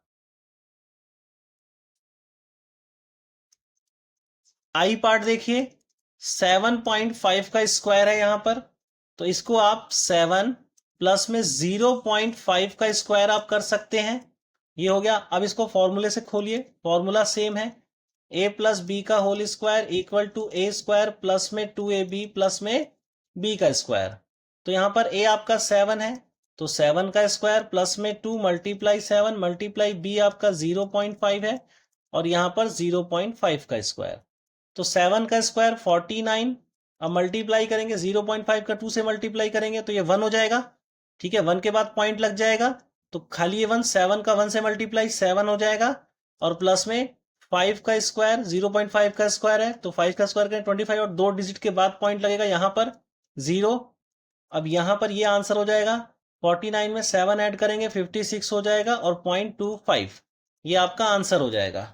[SPEAKER 1] आई पार्ट देखिए, 7.5 का स्क्वायर है यहां पर, तो इसको आप 7 प्लस में 0.5 का स्क्वायर आप कर सकते हैं, ये हो गया। अब इसको फॉर्मूले से खोलिए, फॉर्मूला सेम है, a प्लस बी का whole square equal to a square plus में 2ab प्लस में b का स्क्वायर। तो यहां पर a आपका 7 है, तो 7 का स्क्वायर प्लस में 2 मल्टीप्लाई 7 मल्टीप्लाई b आपका 0.5 है और यहां पर 0.5 का स्क्वायर, तो 7 का स्क्वायर 49। अब मल्टीप्लाई करेंगे 0.5 का 2 से मल्टीप्लाई करेंगे तो ये 1 हो जाएगा, ठीक है, 1 के बाद पॉइंट लग जाएगा, तो खाली ये 1 7 का 1 से मल्टीप्लाई 7 हो जाएगा और प्लस में 5 का स्क्वायर 0.5 का स्क्वायर है, तो 5 का स्क्वायर करें 25 और 2 डिजिट के बाद पॉइंट लगेगा यहां पर 0। अब यहां पर ये आंसर हो जाएगा, 49 में 7 ऐड करेंगे 56 हो जाएगा और 0.25 ये आपका आंसर हो जाएगा।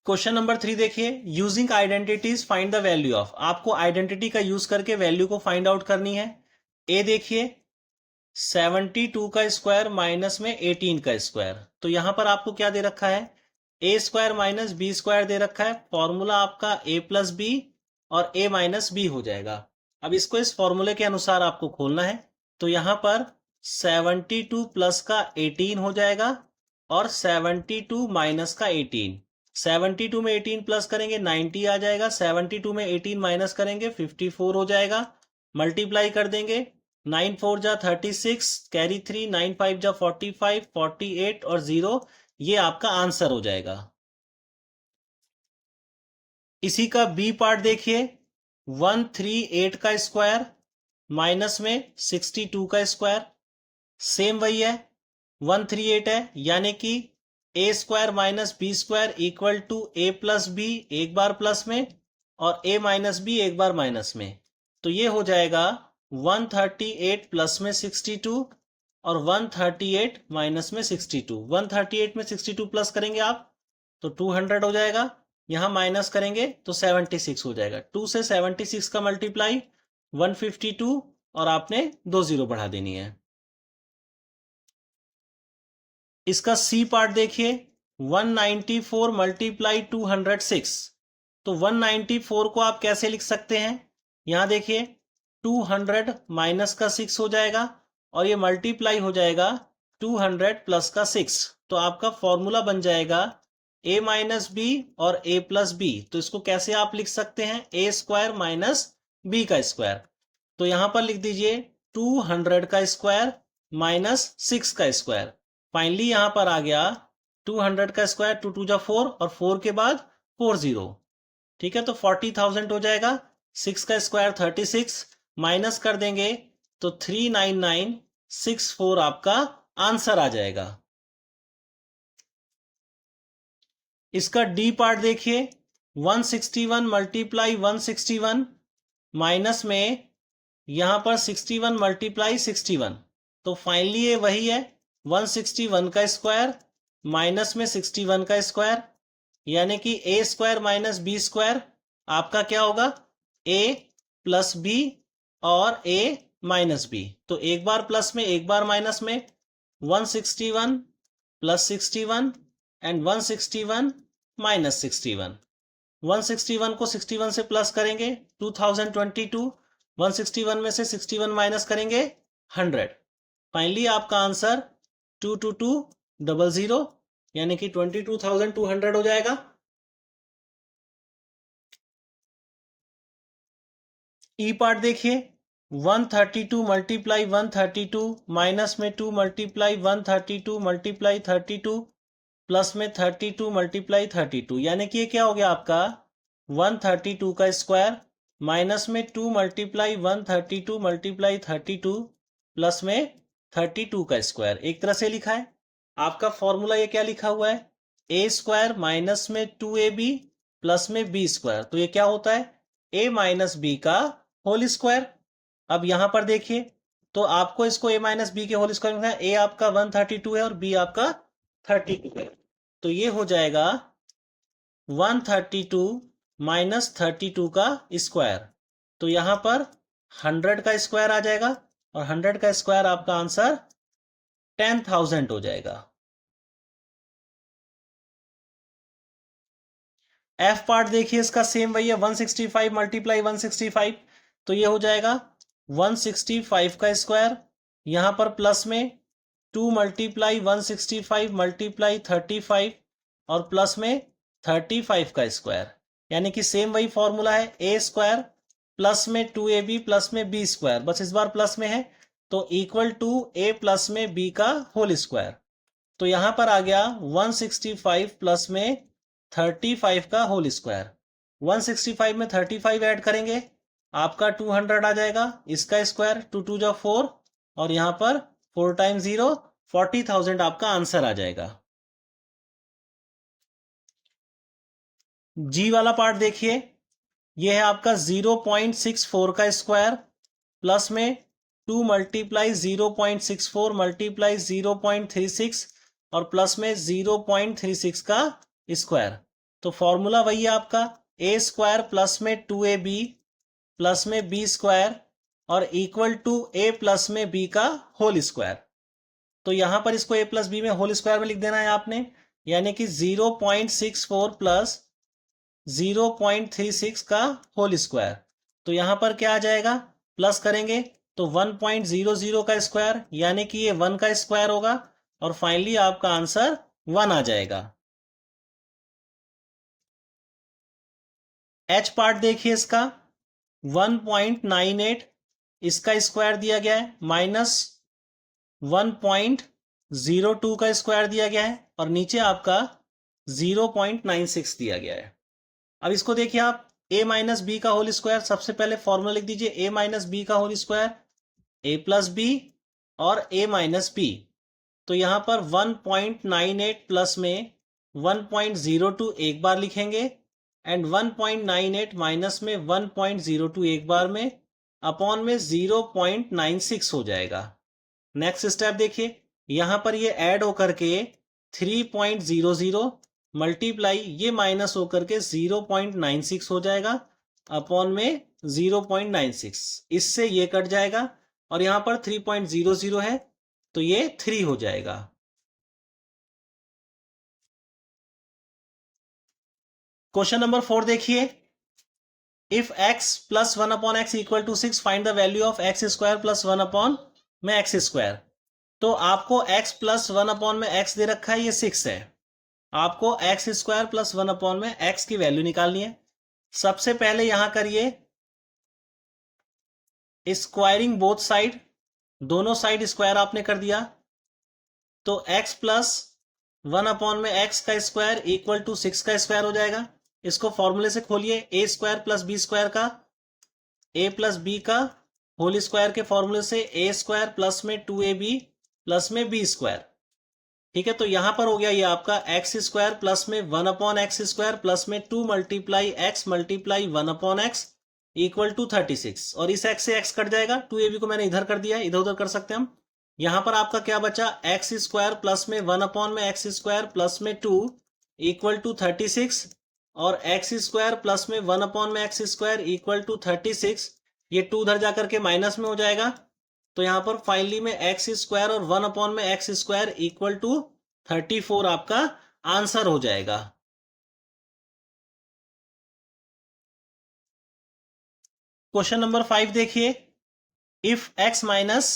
[SPEAKER 1] क्वेश्चन नंबर 3 देखिए, using identities find the value of. आपको आइडेंटिटी का यूज करके वैल्यू को फाइंड आउट करनी है। ए देखिए 72 का स्क्वायर माइनस में 18 का स्क्वायर, तो यहां पर आपको क्या दे रखा है, ए स्क्वायर माइनस बी स्क्वायर दे रखा है। फॉर्मूला आपका ए प्लस बी और ए माइनस बी हो जाएगा। अब इसको इस फॉर्मूले के अनुसार आपको खोलना है, तो यहां पर 72 प्लस का 18 हो जाएगा और 72 माइनस का 18। 72 में 18 प्लस करेंगे 90 आ जाएगा, 72 में 18 माइनस करेंगे 54 हो जाएगा। मल्टीप्लाई कर देंगे, 9 4 जा 36, कैरी 3, 9 5 जा 45, 48 और 0, ये आपका आंसर हो जाएगा। इसी का बी पार्ट देखिए, 138 का स्क्वायर माइनस में 62 का स्क्वायर, सेम वही है, 138 है, यानी कि a square minus b square equal to a plus b एक बार प्लस में और ए माइनस बी एक बार माइनस में। तो ये हो जाएगा 138 प्लस में 62 और 138 माइनस में 62। 138 में 62 प्लस करेंगे आप तो 200 हो जाएगा, यहां माइनस करेंगे तो 76 हो जाएगा। 2 से 76 का मल्टीप्लाई 152 और आपने 2 जीरो बढ़ा देनी है। इसका सी पार्ट देखिए, 194 मल्टीप्लाई 206, तो 194 को आप कैसे लिख सकते हैं, यहां देखिए 200 माइनस का 6 हो जाएगा और ये मल्टीप्लाई हो जाएगा 200 प्लस का 6, तो आपका फॉर्मूला बन जाएगा a माइनस बी और a प्लस बी। तो इसको कैसे आप लिख सकते हैं, a स्क्वायर माइनस बी का स्क्वायर। तो यहां पर लिख दीजिए 200 का स्क्वायर माइनस 6 का स्क्वायर। फाइनली यहां पर आ गया 200 का स्क्वायर, 2 2 जा 4 और 4 के बाद 40, ठीक है, तो 40,000 हो जाएगा। 6 का स्क्वायर 36, माइनस कर देंगे तो 39964 आपका आंसर आ जाएगा। इसका डी पार्ट देखिए, 161 मल्टीप्लाई 161 माइनस में यहां पर 61 मल्टीप्लाई 61, तो फाइनली ये वही है 161 का स्क्वायर माइनस में 61 का स्क्वायर, यानी कि a square minus b square आपका क्या होगा, ए प्लस बी और ए माइनस बी। तो एक बार प्लस में एक बार माइनस में, 161 प्लस 61 एंड 161 माइनस 61। 161 को 61 से प्लस करेंगे 2022, 161 में से 61 माइनस करेंगे 100। फाइनली आपका आंसर 22200 यानी कि 22,200 हो जाएगा। ई पार्ट देखिए, 132 मल्टीप्लाई 132 माइनस में 2 मल्टीप्लाई 132 मल्टीप्लाई 32 प्लस में 32 मल्टीप्लाई 32, यानी कि ये क्या हो गया आपका 132 का स्क्वायर माइनस में 2 मल्टीप्लाई 132 मल्टीप्लाई 32 प्लस में 32 का स्क्वायर। एक तरह से लिखा है आपका फॉर्मूला, ये क्या लिखा हुआ है, ए स्क्वायर माइनस में 2ab प्लस में बी स्क्वायर, तो ये क्या होता है a माइनस बी का होल स्क्वायर। अब यहां पर देखिए तो आपको इसको a माइनस बी के होल स्क्वायर में, a आपका 132 है और b आपका 32 है, तो ये हो जाएगा 132 माइनस 32 का स्क्वायर। तो यहां पर 100 का स्क्वायर आ जाएगा और 100 का स्क्वायर आपका आंसर 10,000 हो जाएगा। एफ पार्ट देखिए, इसका सेम वही है, 165 मल्टीप्लाई 165, तो ये हो जाएगा 165 का स्क्वायर, यहां पर प्लस में 2 मल्टीप्लाई 165 मल्टीप्लाई 35 और प्लस में 35 का स्क्वायर, यानी कि सेम वही फॉर्मूला है, ए स्क्वायर प्लस में 2ab प्लस में बी स्क्वायर, बस इस बार प्लस में है तो इक्वल टू ए प्लस में बी का होल स्क्वायर। तो यहां पर आ गया 165 प्लस में 35 का होल स्क्वायर। 165 में 35 ऐड करेंगे आपका 200 आ जाएगा, इसका स्क्वायर 2 2 जा 4 और यहां पर 4 टाइम्स 0, 40,000 आपका आंसर आ जाएगा। जी वाला पार्ट देखिए, यह है आपका 0.64 का स्क्वायर प्लस में 2 मल्टीप्लाई 0.64 मल्टीप्लाई 0.36 और प्लस में 0.36 का स्क्वायर। तो फॉर्मूला वही है आपका ए स्क्वायर प्लस में 2ab प्लस में बी स्क्वायर और इक्वल टू ए प्लस में बी का होल स्क्वायर। तो यहां पर इसको ए प्लस बी में होल स्क्वायर में लिख देना है आपने, यानी कि 0.64 प्लस 0.36 का होल स्क्वायर। तो यहां पर क्या आ जाएगा, प्लस करेंगे तो 1.00 का स्क्वायर, यानी कि ये 1 का स्क्वायर होगा और फाइनली आपका आंसर 1 आ जाएगा। एच पार्ट देखिए इसका 1.98 इसका स्क्वायर दिया गया है माइनस 1.02 का स्क्वायर दिया गया है और नीचे आपका 0.96 दिया गया है। अब इसको देखिए आप a माइनस बी का होल स्क्वायर, सबसे पहले फॉर्मूला लिख दीजिए a माइनस बी का whole square a plus b और a माइनस बी। तो यहां पर 1.98 प्लस में 1.02 एक बार लिखेंगे एंड 1.98 माइनस में 1.02 एक बार में अपॉन में 0.96 हो जाएगा। नेक्स्ट स्टेप देखिए, यहां पर ये ऐड होकर के 3.00 मल्टीप्लाई ये माइनस होकर के 0.96 हो जाएगा अपॉन में 0.96, इससे ये कट जाएगा और यहां पर 3.00 है तो ये 3 हो जाएगा। क्वेश्चन नंबर 4 देखिए, if x plus 1 upon x equal to 6 find the value of x square plus 1 upon में एक्स स्क्वायर। तो आपको x प्लस 1 अपॉन में x दे रखा है, ये 6 है। आपको एक्स स्क्वायर प्लस 1 अपॉन में x की वैल्यू निकालनी है। सबसे पहले यहां करिए स्क्वायरिंग बोथ साइड, दोनों साइड स्क्वायर आपने कर दिया तो x प्लस 1 अपॉन में x का स्क्वायर इक्वल टू 6 का स्क्वायर हो जाएगा। इसको फॉर्मूले से खोलिए, ए स्क्वायर प्लस बी स्क्वायर का a प्लस बी का होल स्क्वायर के फॉर्मूले से a स्क्वायर प्लस में 2ab प्लस में b स्क्वायर। ठीक है, तो यहां पर हो गया ये आपका एक्स स्क्वायर प्लस में 1 अपॉन एक्स स्क्वायर प्लस में 2 multiply x multiply 1 upon x equal to 36 और इस एक्स से एक्स कट जाएगा, 2ab को मैंने इधर कर दिया, इधर उधर कर सकते हैं हम। यहां पर आपका क्या बचा, एक्स स्क्वायर प्लस में 1 अपॉन में एक्स स्क्वायर प्लस में 2 इक्वल टू 36 और एक्स स्क्वायर प्लस में 1 अपॉन में एक्स स्क्वायर इक्वल टू 36, ये 2 उधर जाकर के माइनस में हो जाएगा। तो यहां पर फाइनली में एक्स स्क्वायर और 1 अपॉन में एक्स स्क्वायर इक्वल टू 34 आपका आंसर हो जाएगा। क्वेश्चन नंबर 5 देखिए, इफ x माइनस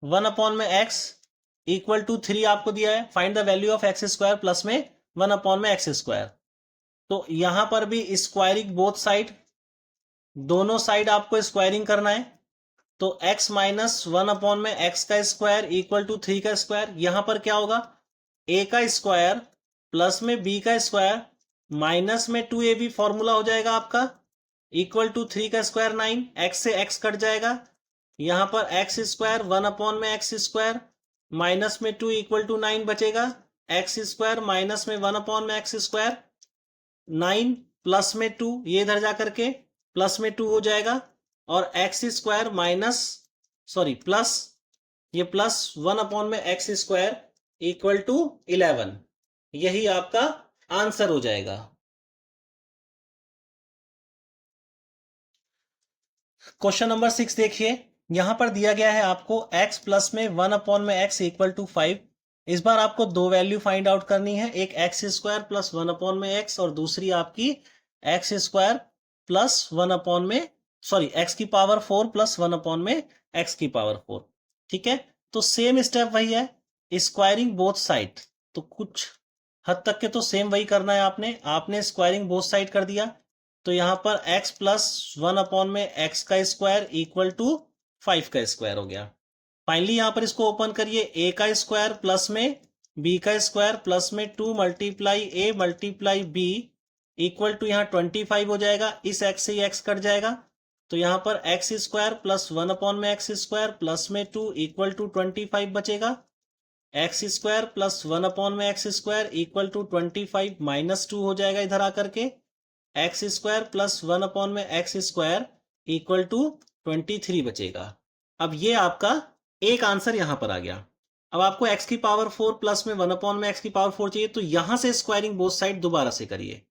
[SPEAKER 1] 1 अपॉन में x इक्वल टू 3 आपको दिया है, find the value of x square plus में 1 अपॉन में एक्स स्क्वायर। तो यहां पर भी स्क्वायरिंग बोथ साइड, दोनों साइड आपको स्क्वायरिंग करना है। तो x माइनस 1 अपॉन में x का स्क्वायर इक्वल टू 3 का स्क्वायर, यहां पर क्या होगा, a का स्क्वायर प्लस में b का स्क्वायर माइनस में 2ab फॉर्मूला हो जाएगा आपका इक्वल टू 3 का स्क्वायर 9, x से x कट जाएगा। यहां पर x स्क्वायर 1 अपॉन में x स्क्वायर माइनस में 2 इक्वल टू 9 बचेगा, x स्क्वायर माइनस में 1 अपॉन में x स्क्वायर 9 प्लस में 2, ये इधर जाकर के प्लस में 2 हो जाएगा और एक्स स्क्वायर माइनस प्लस ये प्लस 1 अपॉन में एक्स स्क्वायर इक्वल टू 11, यही आपका आंसर हो जाएगा। क्वेश्चन नंबर 6 देखिए, यहां पर दिया गया है आपको x प्लस में 1 अपॉन में x इक्वल टू 5। इस बार आपको दो वैल्यू फाइंड आउट करनी है, एक एक्स स्क्वायर प्लस 1 अपॉन में x और दूसरी आपकी एक्स स्क्वायर प्लस 1 अपॉन में एक्स की पावर 4 प्लस 1 अपॉन में एक्स की पावर 4। ठीक है, तो सेम स्टेप वही है, स्क्वायरिंग बोथ साइड, तो कुछ हद तक के तो सेम वही करना है आपने स्क्वायरिंग बोथ साइड कर दिया। तो यहां पर x प्लस 1 अपॉन में x का स्क्वायर इक्वल टू 5 का स्क्वायर हो गया। फाइनली यहां पर इसको ओपन करिए, a का स्क्वायर प्लस में b का स्क्वायर प्लस में 2 multiply a multiply b equal to यहाँ 25 हो जाएगा, इस x से ही x कट जाएगा। तो यहां पर एक्स स्क्वायर प्लस 1 अपॉन में एक्स स्क्वायर प्लस में 2 इक्वल टू 25 बचेगा, एक्स स्क्वायर प्लस 1 अपॉन में x square equal to 25 minus 2 हो जाएगा इधर आकर के, एक्स स्क्वायर प्लस 1 अपॉन में एक्स स्क्वायर इक्वल टू 23 बचेगा। अब ये आपका एक आंसर यहां पर आ गया। अब आपको x की पावर 4 प्लस में 1 में x की पावर 4 चाहिए, तो यहां से स्क्वायरिंग बोथ साइड दोबारा से करिए।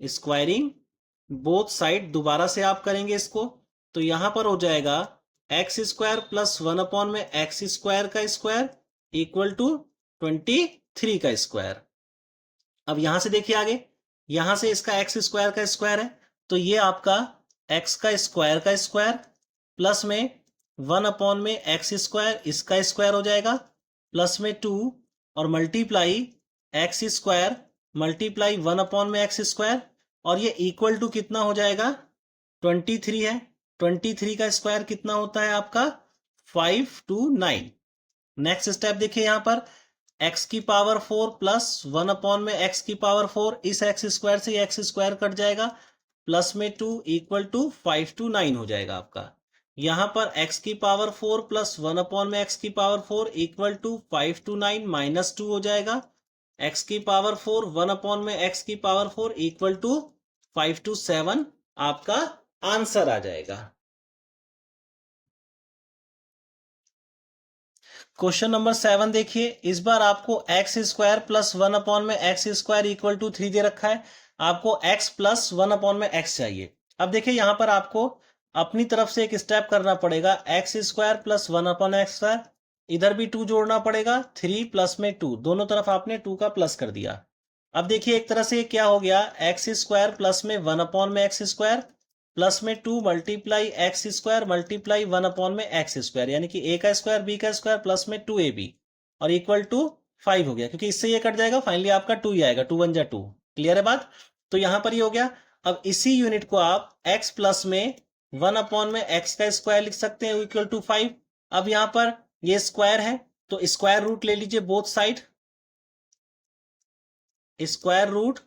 [SPEAKER 1] स्क्वायरिंग बोथ साइड दोबारा से आप करेंगे इसको, तो यहां पर हो जाएगा एक्स स्क्वायर प्लस 1 में एक्स स्क्वायर का स्क्वायर इक्वल टू 23 का स्क्वायर। अब यहां से देखिए आगे, यहां से इसका एक्स स्क्वायर का स्क्वायर है, तो ये आपका एक्स का स्क्वायर प्लस में 1 में एक्स स्क्वायर, इसका स्क्वायर हो जाएगा, प्लस में 2 और मल्टीप्लाई एक्स स्क्वायर मल्टीप्लाई 1 में एक्स स्क्वायर, और ये इक्वल टू कितना हो जाएगा 23 है। 23 का स्क्वायर कितना होता है आपका 529। नेक्स्ट स्टेप देखिए, यहां पर x की पावर 4 प्लस 1 में x की पावर 4, इस एक्स स्क्वायर से एक्स स्क्वायर कट जाएगा, प्लस में 2 इक्वल टू 529 हो जाएगा आपका। यहां पर x की पावर 4 प्लस 1 में x की पावर 4 इक्वल टू 529 माइनस 2 हो जाएगा। x की पावर 4 1 में x की पावर 4 इक्वल टू 527 आपका आंसर आ जाएगा। क्वेश्चन नंबर 7 देखिए, इस बार आपको एक्स स्क्वायर प्लस 1 में एक्स स्क्वायर इक्वल टू 3 दे रखा है, आपको x प्लस 1 में x चाहिए। अब देखिए यहां पर आपको अपनी तरफ से एक स्टेप करना पड़ेगा, x square plus 1 x square, इधर भी 2 जोड़ना पड़ेगा, 3 प्लस में 2, दोनों तरफ आपने 2 का प्लस कर दिया। अब देखिए एक तरह से क्या हो गया, एक्स स्क्वायर प्लस में 1 में एक्स स्क्वायर प्लस में 2 मल्टीप्लाई एक्स स्क्वायर मल्टीप्लाई 1 में एक्स स्क्वायर, यानी कि a का स्क्वायर b का स्क्वायर प्लस में 2ab और इक्वल टू 5 हो गया, क्योंकि इससे ये कट जाएगा, फाइनली आपका 2 ही आएगा, 2 1 जा 2। क्लियर है बात? तो यहां पर ये हो गया। अब इसी यूनिट को आप x प्लस में 1 में x का स्क्वायर लिख सकते हैं इक्वल टू 5। अब यहां पर ये स्क्वायर है, तो स्क्वायर रूट ले लीजिए both side, square root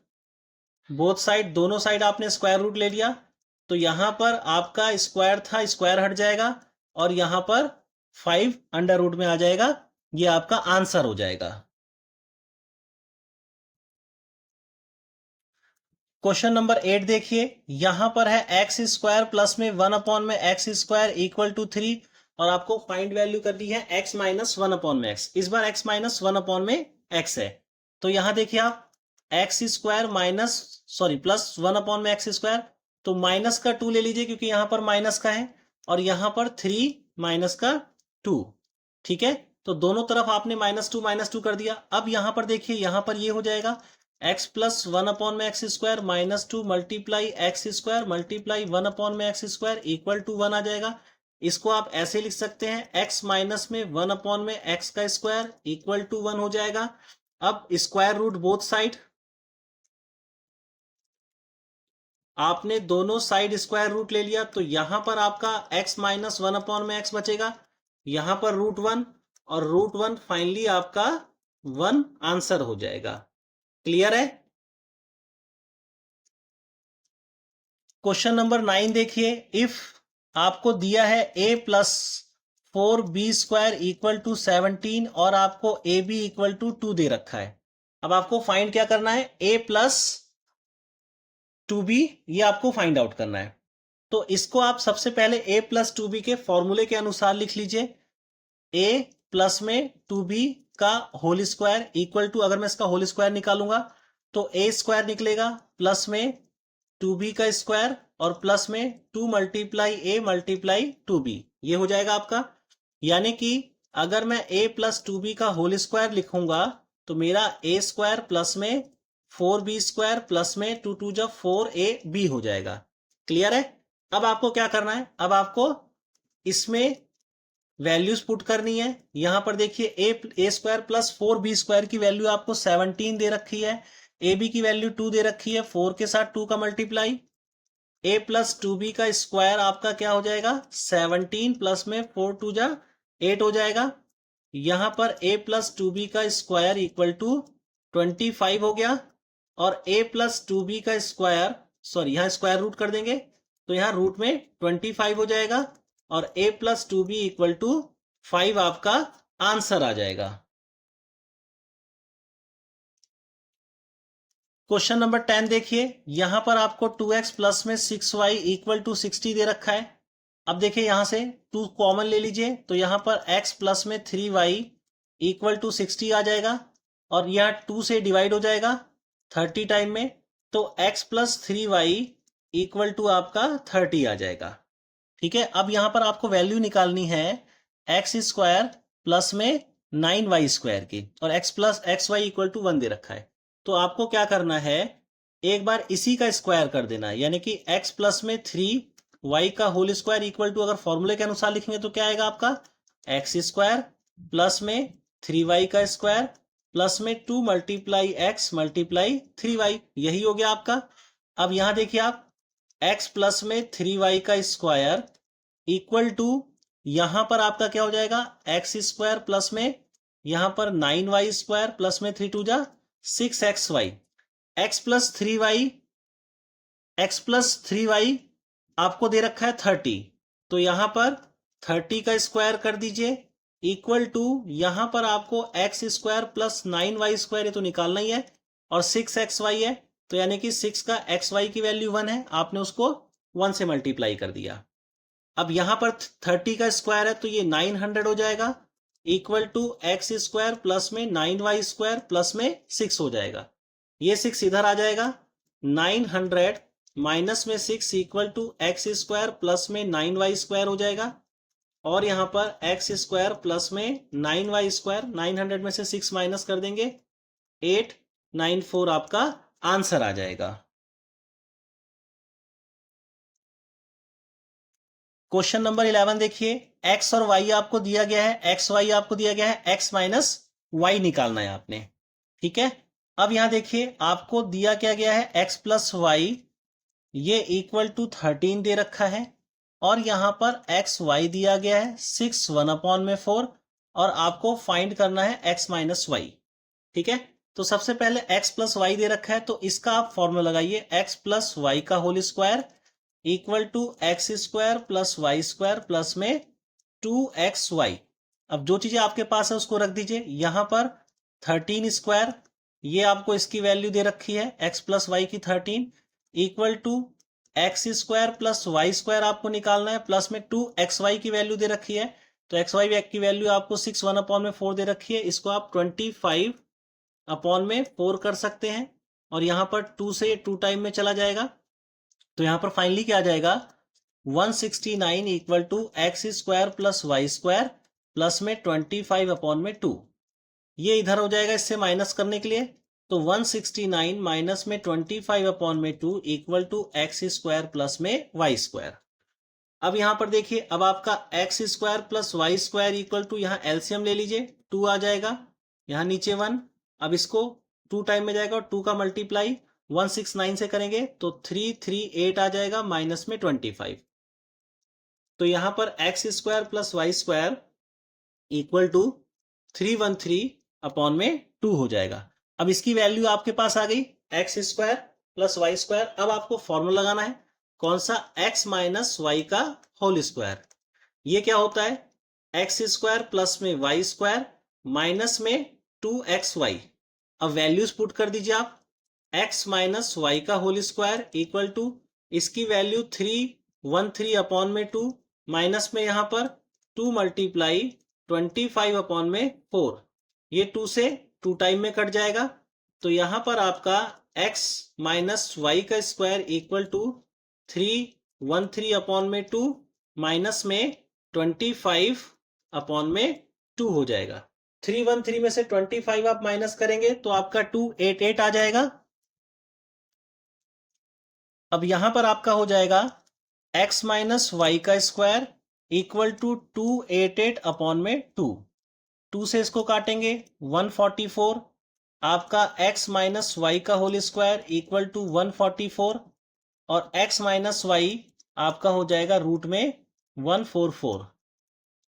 [SPEAKER 1] both side, दोनों साइड आपने स्क्वायर रूट ले लिया, तो यहां पर आपका स्क्वायर था, स्क्वायर हट जाएगा और यहां पर 5 अंडर रूट में आ जाएगा, ये आपका आंसर हो जाएगा। क्वेश्चन नंबर 8 देखिए, यहां पर है एक्स स्क्वायर प्लस में 1 में एक्स स्क्वायर इक्वल टू 3 और आपको फाइंड वैल्यू करनी है x माइनस 1 में x। इस बार x माइनस 1 में x है, तो यहां देखिए आप एक्स स्क्वायर माइनस प्लस 1 में एक्स स्क्वायर, तो माइनस का 2 ले लीजिए क्योंकि यहां पर माइनस का है, और यहां पर 3 माइनस का 2। ठीक है, तो दोनों तरफ आपने माइनस टू कर दिया। अब यहां पर देखिए, यहां पर ये हो जाएगा x प्लस 1 में x square minus 2 multiply x square multiply 1 में एक्स स्क्वायर इक्वल टू 1 आ जाएगा। इसको आप ऐसे लिख सकते हैं, x माइनस में 1 में x का स्क्वायर इक्वल टू 1 हो जाएगा। अब स्क्वायर रूट बोथ साइड, आपने दोनों साइड स्क्वायर रूट ले लिया, तो यहां पर आपका x माइनस 1 में x बचेगा, यहां पर √1 और √1 फाइनली आपका 1 आंसर हो जाएगा। क्लियर है? क्वेश्चन नंबर 9 देखिए, इफ आपको दिया है a plus 4b square equal to 17 और आपको ab इक्वल टू 2 दे रखा है। अब आपको फाइंड क्या करना है, a प्लस 2b, ये आपको फाइंड आउट करना है। तो इसको आप सबसे पहले a प्लस 2b के फॉर्मूले के अनुसार लिख लीजिए, a प्लस में 2b का होल स्क्वायर इक्वल टू, अगर मैं इसका होल स्क्वायर निकालूंगा तो a स्क्वायर निकलेगा प्लस में 2b का स्क्वायर और प्लस में 2 मल्टीप्लाई a मल्टीप्लाई 2b, ये हो जाएगा आपका। यानी कि अगर मैं a प्लस 2b का होल स्क्वायर लिखूंगा तो मेरा a स्क्वायर प्लस में 4b स्क्वायर प्लस में 2 2 जा 4ab हो जाएगा। क्लियर है? अब आपको क्या करना है, अब आपको इसमें वैल्यूज पुट करनी है। यहां पर देखिए a square plus 4b square की वैल्यू आपको 17 दे रखी है, ab की वैल्यू 2 दे रखी है, 4 के साथ 2 का मल्टीप्लाई, a प्लस 2b का स्क्वायर आपका क्या हो जाएगा 17 प्लस में 4 2 जा 8 हो जाएगा। यहां पर a प्लस 2b का स्क्वायर इक्वल टू 25 हो गया, और a प्लस 2b का स्क्वायर, यहां स्क्वायर रूट कर देंगे तो यहां रूट में 25 हो जाएगा, और a plus 2b equal to 5 आपका आंसर आ जाएगा। क्वेश्चन नंबर 10 देखिए, यहां पर आपको 2x प्लस में 6y इक्वल टू 60 दे रखा है। अब देखिए यहां से 2 कॉमन ले लीजिए, तो यहां पर x प्लस में 3y इक्वल टू 60 आ जाएगा और यहाँ 2 से डिवाइड हो जाएगा 30 टाइम में, तो x plus 3y equal to आपका 30 आ जाएगा। ठीक है, अब यहां पर आपको वैल्यू निकालनी है एक्स स्क्वायर प्लस में 9y स्क्वायर की, और x plus x y equal to 1 दे रखा है। तो आपको क्या करना है, एक बार इसी का स्क्वायर कर देना है, यानी कि x प्लस में 3y का होल स्क्वायर इक्वल टू, अगर फॉर्मूले के अनुसार लिखेंगे तो क्या आएगा आपका, एक्स स्क्वायर प्लस में 3y का स्क्वायर प्लस में 2 मल्टीप्लाई एक्स मल्टीप्लाई 3y, यही हो गया आपका। अब यहां देखिए आप, x प्लस में 3y का स्क्वायर इक्वल टू, यहां पर आपका क्या हो जाएगा, एक्स स्क्वायर प्लस में यहां पर 9y स्क्वायर प्लस में 3 2 जा 6xy, x plus 3y, x plus 3y आपको दे रखा है 30, तो यहां पर 30 का स्क्वायर कर दीजिए इक्वल टू, यहां पर आपको एक्स स्क्वायर प्लस 9y स्क्वायर ये तो निकालना ही है, और 6xy है, तो यानी कि 6 का xy की वैल्यू 1 है, आपने उसको 1 से मल्टीप्लाई कर दिया। अब यहां पर 30 का स्क्वायर है तो ये 900 हो जाएगा equal to x square plus में 9y स्क्वायर प्लस में 6 हो जाएगा, ये 6 इधर आ जाएगा, 900 माइनस में 6 equal to x square plus में 9y स्क्वायर हो जाएगा, और यहां पर एक्स स्क्वायर प्लस में 9y स्क्वायर, 900 में से 6 माइनस कर देंगे, 894 आपका आंसर आ जाएगा। क्वेश्चन नंबर 11 देखिए, x और y आपको दिया गया है, एक्स वाई आपको दिया गया है, x माइनस वाई निकालना है आपने। ठीक है, अब यहां देखिए आपको दिया क्या गया है, x प्लस वाई, ये इक्वल टू 13 दे रखा है, और यहां पर एक्स वाई दिया गया है 6 1/4, और आपको फाइंड करना है x माइनस वाई। ठीक है, तो सबसे पहले x प्लस वाई दे रखा है, तो इसका आप फॉर्मूला लगाइए, x प्लस वाई का whole square equal to x square plus y square plus में 2xy। अब जो चीजें आपके पास है उसको रख दीजिए, यहां पर 13 स्क्वायर, ये आपको इसकी वैल्यू दे रखी है x प्लस वाई की 13 equal to x square plus y square आपको निकालना है, प्लस में 2xy की वैल्यू दे रखी है, तो xy की वैल्यू आपको 6 1/4 दे रखी है, इसको आप 25/4 कर सकते हैं, और यहां पर 2 से 2 टाइम में चला जाएगा, तो यहां पर फाइनली क्या आ जाएगा, 169 equal to x square plus y square plus में 25/2, ये इधर हो जाएगा इससे माइनस करने के लिए, तो 169 माइनस में 25/2 equal to x square plus में वाई स्क्वायर। अब यहां पर देखिए, अब आपका x square plus y square equal to, यहां एलसीएम ले लीजिए, 2 आ जाएगा, यहां नीचे 1, अब इसको 2 टाइम में जाएगा और 2 का मल्टीप्लाई 169 से करेंगे तो 338 आ जाएगा माइनस में 25, तो यहां पर x square plus y square equal to 313/2 हो जाएगा। अब इसकी वैल्यू आपके पास आ गई, x square plus y square. अब आपको फॉर्मूला लगाना है, कौन सा, एक्स माइनस वाई का होल स्क्वायर, ये क्या होता है, एक्स स्क्वायर प्लस में वाई स्क्वायर माइनस में 2xy। अब वैल्यूज पुट कर दीजिए आप, x माइनस वाई का होल स्क्वायर इक्वल टू, इसकी वैल्यू 313/2 माइनस में यहां पर 2 मल्टीप्लाई 25/4, ये 2 से 2 टाइम में कट जाएगा, तो यहां पर आपका x माइनस वाई का स्क्वायर इक्वल टू 313/2 माइनस में 25/2 हो जाएगा। 313 में से 25 आप माइनस करेंगे तो आपका 288 आ जाएगा। अब यहां पर आपका हो जाएगा x माइनस वाई का स्क्वायर इक्वल टू 288/2, 2 से इसको काटेंगे 144, आपका x माइनस वाई का होल स्क्वायर इक्वल टू 144, और x माइनस वाई आपका हो जाएगा रूट में 144,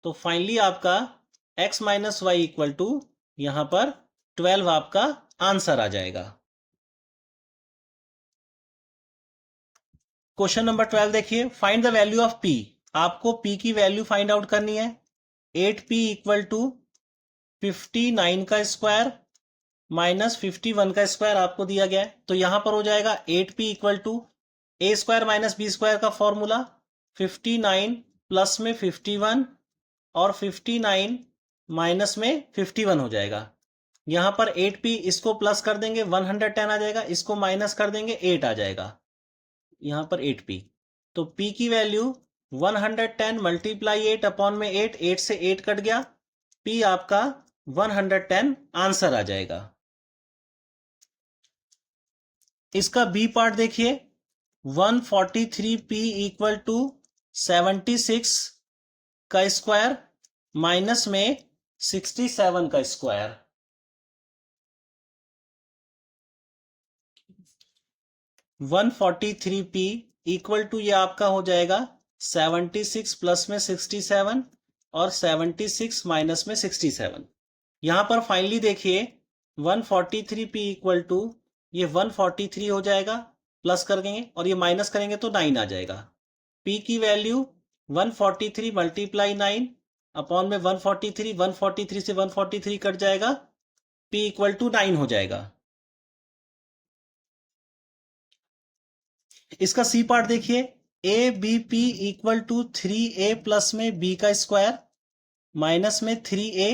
[SPEAKER 1] तो फाइनली आपका x minus y equal to यहां पर 12 आपका आंसर आ जाएगा। क्वेश्चन नंबर 12 देखिए, find the value of p, आपको p की वैल्यू फाइंड आउट करनी है। 8p इक्वल टू 59 का स्क्वायर माइनस 51 का स्क्वायर आपको दिया गया है, तो यहां पर हो जाएगा 8p equal to a square minus b square का फॉर्मूला 59 प्लस में 51 और 59 माइनस में 51 हो जाएगा। यहां पर 8p, इसको प्लस कर देंगे 110 आ जाएगा, इसको माइनस कर देंगे 8 आ जाएगा, यहां पर 8p। तो p की वैल्यू 110 मल्टीप्लाई 8 अपॉन में 8, 8 से 8 कट गया, p आपका 110 आंसर आ जाएगा। इसका बी पार्ट देखिए, 143p इक्वल टू 76 का स्क्वायर माइनस में 67 का स्क्वायर। 143p इक्वल टू ये आपका हो जाएगा 76 प्लस में 67 और 76 माइनस में 67। यहां पर फाइनली देखिए 143p इक्वल टू ये 143 हो जाएगा, प्लस कर देंगे और ये माइनस करेंगे तो 9 आ जाएगा। p की वैल्यू 143 मल्टीप्लाई 9 अपॉन में 143, 143 से 143 कट जाएगा, p इक्वल टू 9 हो जाएगा। इसका सी पार्ट देखिए, a b p equal to 3a plus में b का स्क्वायर माइनस में 3a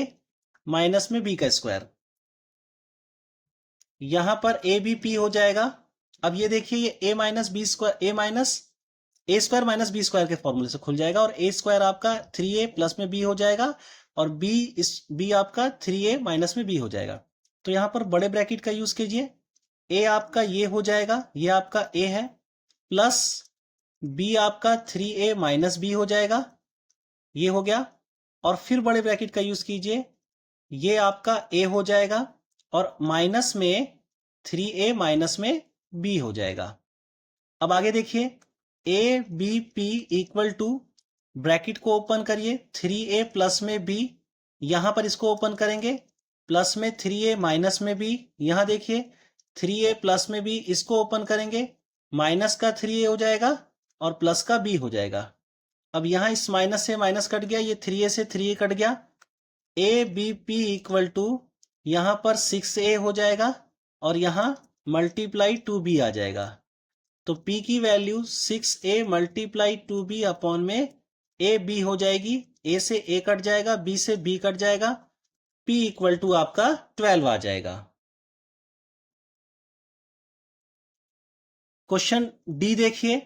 [SPEAKER 1] माइनस में b का स्क्वायर। यहां पर ए बी पी हो जाएगा। अब ये देखिए ये a minus b square, a minus a square minus b square के फॉर्मूले से खुल जाएगा, और a स्क्वायर आपका 3a प्लस में b हो जाएगा, और b आपका 3a माइनस में b हो जाएगा। तो यहां पर बड़े ब्रैकेट का यूज कीजिए, a आपका ये हो जाएगा, ये आपका a है, प्लस b आपका 3a माइनस बी हो जाएगा, ये हो गया, और फिर बड़े ब्रैकेट का यूज कीजिए, ये आपका a हो जाएगा और माइनस में 3a माइनस में b हो जाएगा। अब आगे देखिए, a b p equal to, bracket को ओपन करिए, 3a प्लस में b, यहां पर इसको ओपन करेंगे, प्लस में 3a माइनस में b, यहां देखिए 3a प्लस में b, इसको ओपन करेंगे, माइनस का 3a हो जाएगा और प्लस का b हो जाएगा। अब यहां इस माइनस से माइनस कट गया, ये 3a से 3a कट गया, a b p equal to यहां पर 6a हो जाएगा और यहां मल्टीप्लाई 2b आ जाएगा। तो p की value 6a multiply 2b upon में ए बी हो जाएगी, a से a कट जाएगा, b से b कट जाएगा, p इक्वल टू आपका 12 आ जाएगा। क्वेश्चन डी देखिए,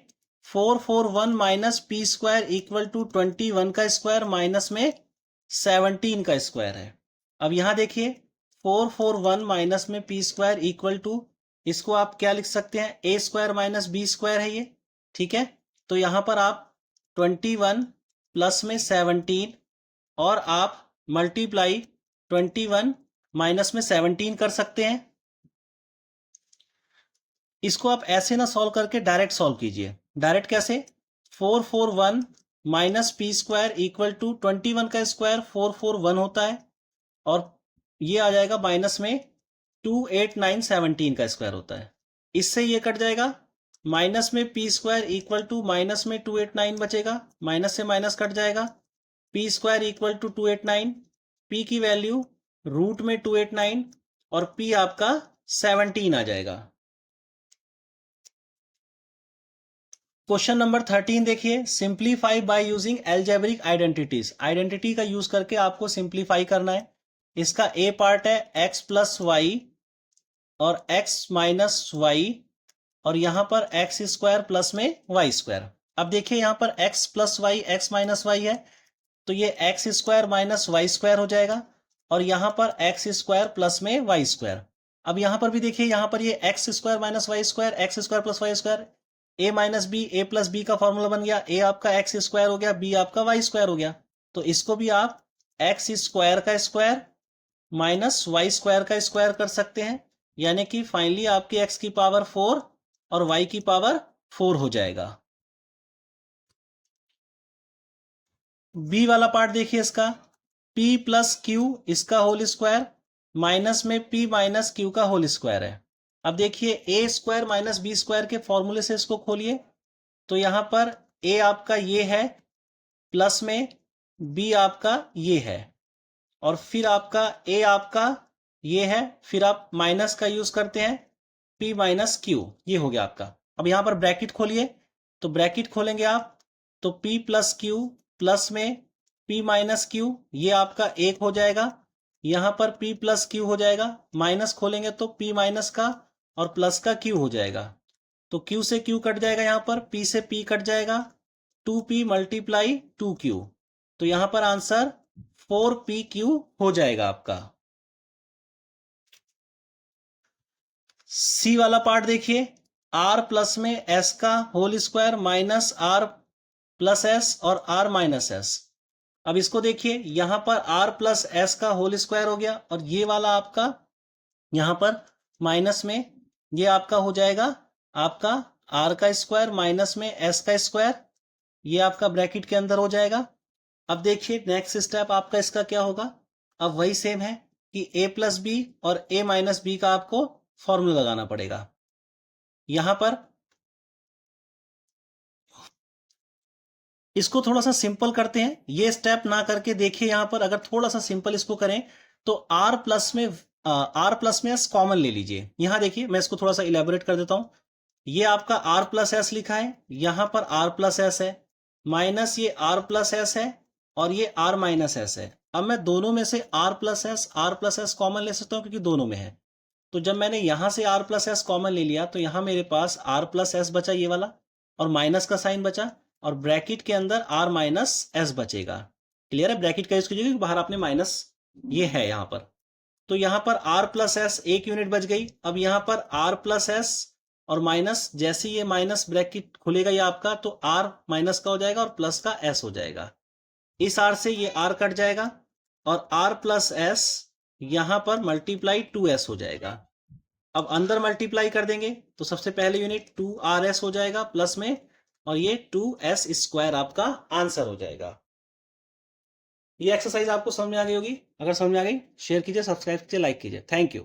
[SPEAKER 1] 441 minus p square equal to 21 का स्क्वायर माइनस में 17 का स्क्वायर है। अब यहां देखिए 441 माइनस में पी स्क्वायर इक्वल टू, इसको आप क्या लिख सकते हैं, ए स्क्वायर माइनस बी स्क्वायर है ये, ठीक है। तो यहां पर आप 21 प्लस में 17 और आप मल्टीप्लाई 21 माइनस में 17 कर सकते हैं। इसको आप ऐसे ना सॉल्व करके डायरेक्ट सॉल्व कीजिए। डायरेक्ट कैसे, 441 minus p square equal to 21 का स्क्वायर 441 होता है, और ये आ जाएगा माइनस में 289 17 का स्क्वायर होता है, इससे ये कट जाएगा, माइनस में p square equal to minus में 289 बचेगा, माइनस से माइनस कट जाएगा, p square equal to 289, p की वैल्यू रूट में 289 और पी आपका 17 आ जाएगा। क्वेश्चन नंबर 13 देखिए, simplify by using algebraic identities. Identity का यूज करके आपको सिंप्लीफाई करना है। इसका ए पार्ट है x प्लस वाई और x माइनस वाई, और यहां पर x स्क्वायर प्लस में वाई स्क्वायर। अब देखिए यहां पर x plus y, x minus y है, तो ये x square minus y square हो जाएगा, और यहां पर x स्क्वायर प्लस में वाई स्क्वायर। अब यहां पर भी देखिए, यहां पर ये x square minus y square, x square plus y square, a minus b, a plus b का फॉर्मूला बन गया, ए आपका एक्स स्क्वायर हो गया, बी आपका वाई स्क्वायर हो गया। तो इसको भी आप एक्स स्क्वायर का स्क्वायर माइनस वाई स्क्वायर का स्क्वायर कर सकते हैं, यानी कि फाइनली आपकी एक्स की पावर 4 और वाई की पावर 4 हो जाएगा। बी वाला पार्ट देखिए, इसका p प्लस क्यू इसका होल स्क्वायर माइनस में p माइनस क्यू का होल स्क्वायर है। अब देखिए ए स्क्वायर माइनस बी स्क्वायर के फॉर्मूले से इसको खोलिए, तो यहां पर a आपका ये है, प्लस में b आपका ये है, और फिर आपका a आपका ये है, फिर आप माइनस का यूज करते हैं, p माइनस क्यू, ये हो गया आपका। अब यहां पर ब्रैकेट खोलिए, तो ब्रैकेट खोलेंगे आप, तो p प्लस क्यू प्लस में P माइनस क्यू, ये आपका 1 हो जाएगा। यहां पर P प्लस क्यू हो जाएगा, माइनस खोलेंगे तो P माइनस का और प्लस का Q हो जाएगा। तो Q से Q कट जाएगा, यहां पर P से P कट जाएगा, 2P मल्टीप्लाई 2Q। तो यहां पर आंसर 4PQ हो जाएगा आपका। सी वाला पार्ट देखिए, R प्लस में S का whole square minus R plus S और R माइनस एस। अब इसको देखिए, यहां पर R प्लस एस का होल स्क्वायर हो गया और ये वाला आपका यहां पर माइनस में ये आपका हो जाएगा आपका R का स्क्वायर माइनस में S का स्क्वायर, ये आपका ब्रैकेट के अंदर हो जाएगा। अब देखिए नेक्स्ट स्टेप आपका इसका क्या होगा। अब वही सेम है कि a प्लस बी और a माइनस बी का आपको फॉर्मूला लगाना पड़ेगा। यहां पर इसको थोड़ा सा सिंपल करते हैं, ये स्टेप ना करके देखिए, यहां पर अगर थोड़ा सा सिंपल इसको करें तो R प्लस में एस कॉमन ले लीजिए। यहां देखिए मैं इसको थोड़ा सा इलेबोरेट कर देता हूं। ये आपका R प्लस एस लिखा है, यहां पर R प्लस एस है, माइनस ये R प्लस एस है और ये R माइनस एस है। अब मैं दोनों में से R प्लस एस कॉमन ले सकता हूं क्योंकि दोनों में है। तो जब मैंने यहां से R प्लस एस कॉमन ले लिया तो यहां मेरे पास R प्लस एस बचा ये वाला और माइनस का साइन बचा और ब्रैकेट के अंदर R माइनस एस बचेगा। क्लियर है, ब्रैकेट का यूज कीजिए क्योंकि बाहर आपने माइनस ये है यहां पर। तो यहां पर R प्लस एस 1 यूनिट बच गई। अब यहां पर R प्लस एस और माइनस, जैसे ये माइनस ब्रैकेट खुलेगा ये आपका, तो R माइनस का हो जाएगा और प्लस का S हो जाएगा। इस R से ये R कट जाएगा और R प्लस एस यहां पर मल्टीप्लाई 2S हो जाएगा। अब अंदर मल्टीप्लाई कर देंगे तो सबसे पहले यूनिट 2RS हो जाएगा प्लस में, और ये 2S स्क्वायर आपका आंसर हो जाएगा। ये एक्सरसाइज आपको समझ में आ गई होगी। अगर समझ में आ गई शेयर कीजिए, सब्सक्राइब कीजिए, लाइक कीजिए। Thank you.